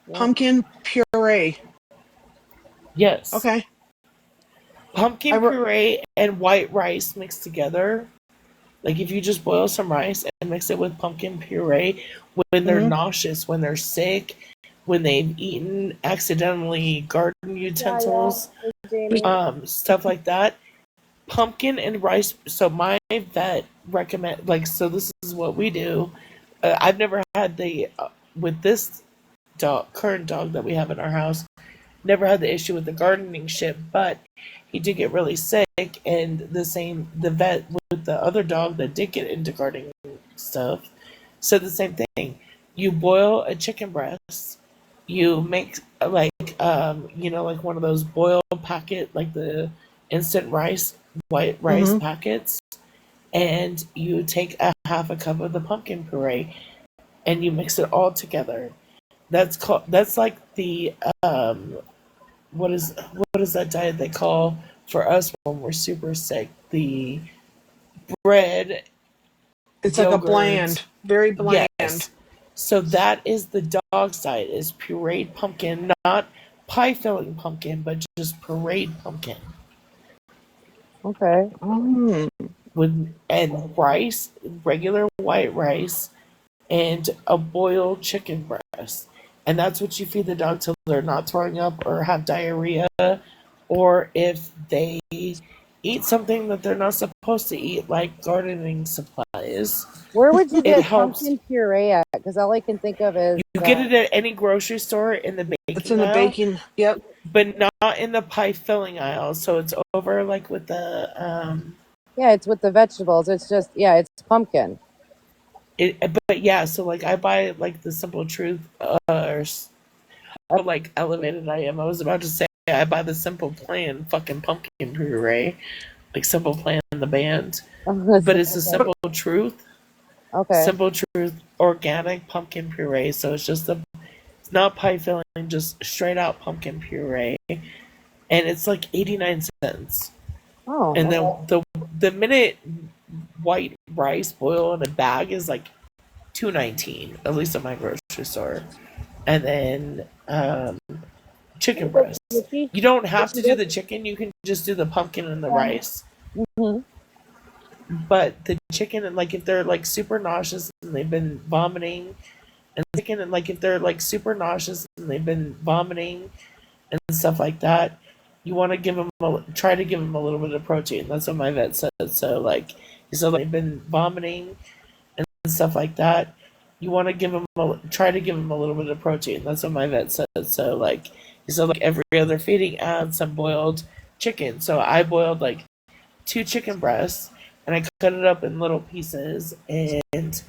Yep. Pumpkin puree. Yes. Okay. I Pumpkin wrote puree and white rice mixed together. Like if you just boil some rice and mix it with pumpkin puree when they're mhm. nauseous, when they're sick, when they've eaten accidentally garden utensils, stuff like that. Pumpkin and rice. So my vet recommend, like, so this is what we do. I've never had the with this current dog that we have in our house never had the issue with the gardening shit, but he did get really sick, and the vet with the other dog that did get into gardening stuff said the same thing. You boil a chicken breast, you make like one of those boiled packet, like the instant white rice Mm-hmm. packets, and you take a half a cup of the pumpkin puree and you mix it all together. That's like the what is that diet they call for us when we're super sick? The bread, It's like a yogurt. bland, very bland. Yes. So that is the dog's diet, is pureed pumpkin, not pie filling pumpkin, but just pureed pumpkin. Okay. Mm. And rice, regular white rice, and a boiled chicken breast. And that's what you feed the dog till they're not throwing up or have diarrhea, or if they eat something that they're not supposed to eat, like gardening supplies. Where would you It get helps. pumpkin puree at? Because all I can think of is You get it at any grocery store in the It's baking in the aisle, baking. Yep. but not in the pie filling aisle. So it's over like with the yeah, it's with the vegetables. It's just it's pumpkin. but yeah. So like I buy like the Simple Truth how like elevated I am. I was about to say I buy the Simple Plan fucking pumpkin puree, like Simple Plan the band, but it's the Okay. Okay. Simple Truth organic pumpkin puree. So it's not pie filling, just straight out pumpkin puree, and it's like 89 cents. Oh, And then okay. the minute white rice boil in a bag is like $2.19, at least at my grocery store, and then chicken breast. You don't have to do the chicken. You can just do the pumpkin and the rice. Mm-hmm. But the chicken, and like if they're like super nauseous and they've been vomiting, and chicken, and like if they're like super nauseous and they've been vomiting and stuff like that, you want to try to give them a little bit of protein. That's what my vet said. So like, so they've been vomiting and stuff like that. You want to try to give them a little bit of protein. That's what my vet said. So like, every other feeding, add some boiled chicken. So I boiled like 2 chicken breasts and I cut it up in little pieces and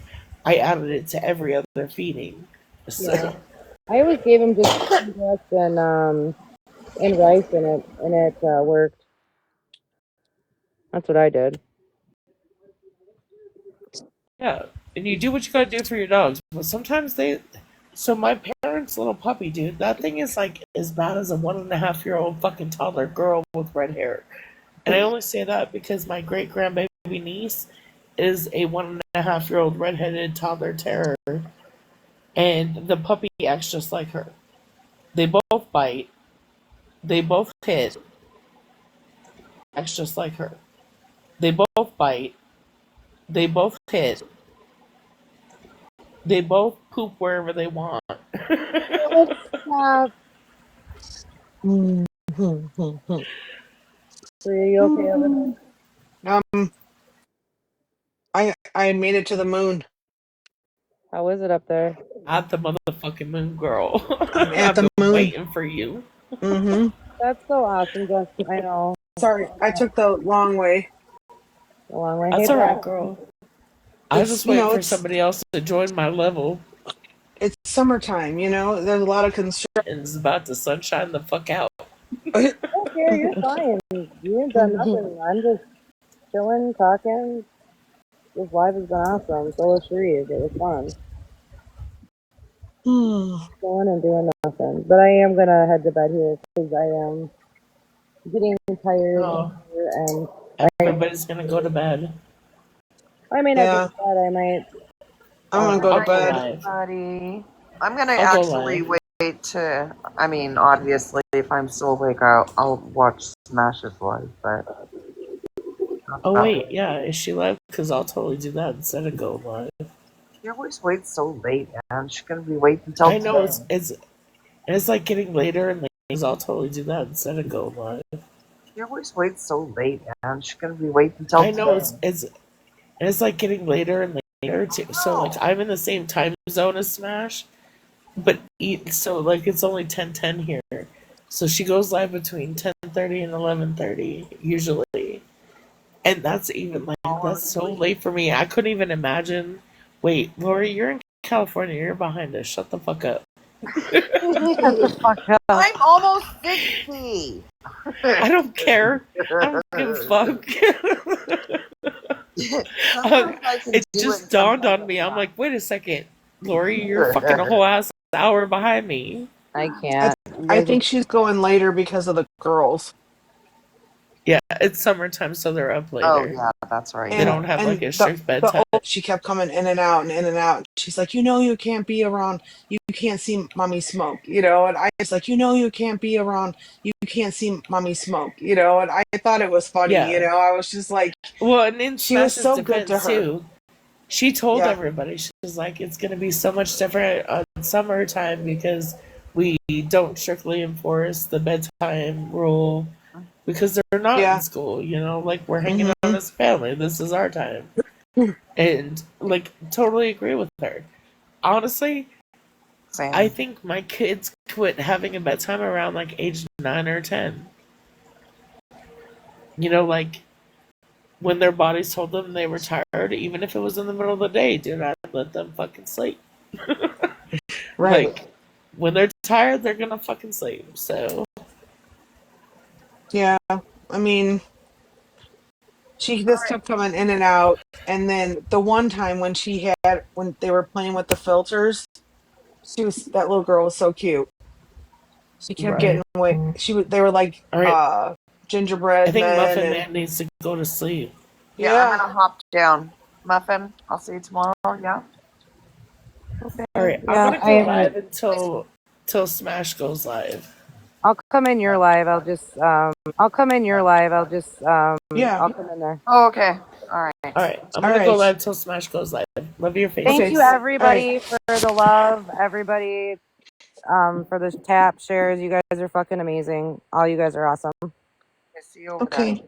I added it to every other feeding. So, Yeah. I always gave him just chicken breast and rice in it, and it worked. That's what I did. yeah, and you do what you gotta do for your dogs, but sometimes they. So my parents' little puppy, dude, that thing is like as bad as a 1.5-year-old fucking toddler girl with red hair. And I only say that because my great grandbaby niece is a 1.5-year-old redheaded toddler terror, and the puppy acts just like her. They both bite, they both hit, acts just like her. They both bite, they both hit, they both poop wherever they want. Stop. Mm-hmm. So are you okay over there? I made it to the moon. How is it up there? At the motherfucking moon, girl. I'm at I've the been moon. waiting for you. Mm-hmm. That's so awesome, Justin. I know. Sorry, I took the long way. A long way. Hey, That's alright, Brad. girl. I was It's just waiting for it's somebody else to join my level. it's summertime. There's a lot of construction. And it's about to sunshine the fuck out. I don't care. You're fine. You ain't done nothing. I'm just chilling, talking. This life has been awesome. So was Sheree. It was fun. Chilling and doing nothing. But I am gonna head to bed here because I am getting tired Oh, and everybody's gonna go to bed. I may not go Yeah, to bed. I might. I'm gonna go I'll to Night, go bed. live. everybody. I'm gonna I'll go actually live. wait to. I mean, obviously, if I'm still awake, I'll watch Smash's live, but not Oh that wait, late. yeah, is she live? Because I'll totally do that instead of go live. She always waits so late, man. She's gonna be waiting until I know 10. it's like getting later and later. I'll totally do that instead of go live. She always waits so late, man. She's gonna be waiting until I know 10. it's like getting later and later too. So like Oh, I'm in the same time zone as Smash, but so like it's only 10:10 here. So she goes live between 10:30 and 11:30 usually. And that's even like Falling that's so asleep. late for me. I couldn't even imagine. Wait, Lori, you're in California. You're behind us. Shut the fuck up. Shut the fuck up. I'm almost 60. I don't care. I don't give a fuck. Sometimes I can It do it, just and dawned sometimes on I me. I'm like, wait a second, Lori, you're fucking a whole ass hour behind me. I I can't. You I guys are think she's going later because of the girls. Yeah, it's summertime, so they're up Oh later. yeah, that's right. They And Yeah. don't have like and a the strict the bedtime. old she kept coming in and out and in and out. She's like, you can't be around. You can't see mommy smoke. And I was like, you can't be around. You can't see mommy smoke. And I thought it was funny. Yeah. I was just like, Well, and in she was Smash's so good to defense her. too, she told Yeah, everybody she was like, it's gonna be so much different on summertime because we don't strictly enforce the bedtime rule because they're not in yeah. school. Like we're hanging out Hmm. as a family. This is our time, and like totally agree with her. Honestly, I Same. think my kids quit having a bedtime around like age 9 or 10. Like when their bodies told them they were tired, even if it was in the middle of the day, do not let them fucking sleep. Right. Like when they're tired, they're gonna fucking sleep. So Yeah. I mean, she All just right. kept coming in and out. And then the one time when they were playing with the filters, that little girl was so cute. She kept getting right. away. They were like All right. I gingerbread think men Muffin and Man needs to go to sleep. Yeah, I'm yeah. gonna hop down. Muffin, I'll see you tomorrow. Yeah. All right. I'm yeah, gonna I go live haven't. until Smash goes live. I'll come in your live. I'll come in your live. Yeah. I'll come in there. Oh, okay. All right. All right. I'm All gonna go right. live till Smash goes live. Love your Thank Okay. you, faces. All right. everybody, for the love. Everybody, for the tap shares. You guys are fucking amazing. All you guys are awesome. Okay, see you over there. Okay.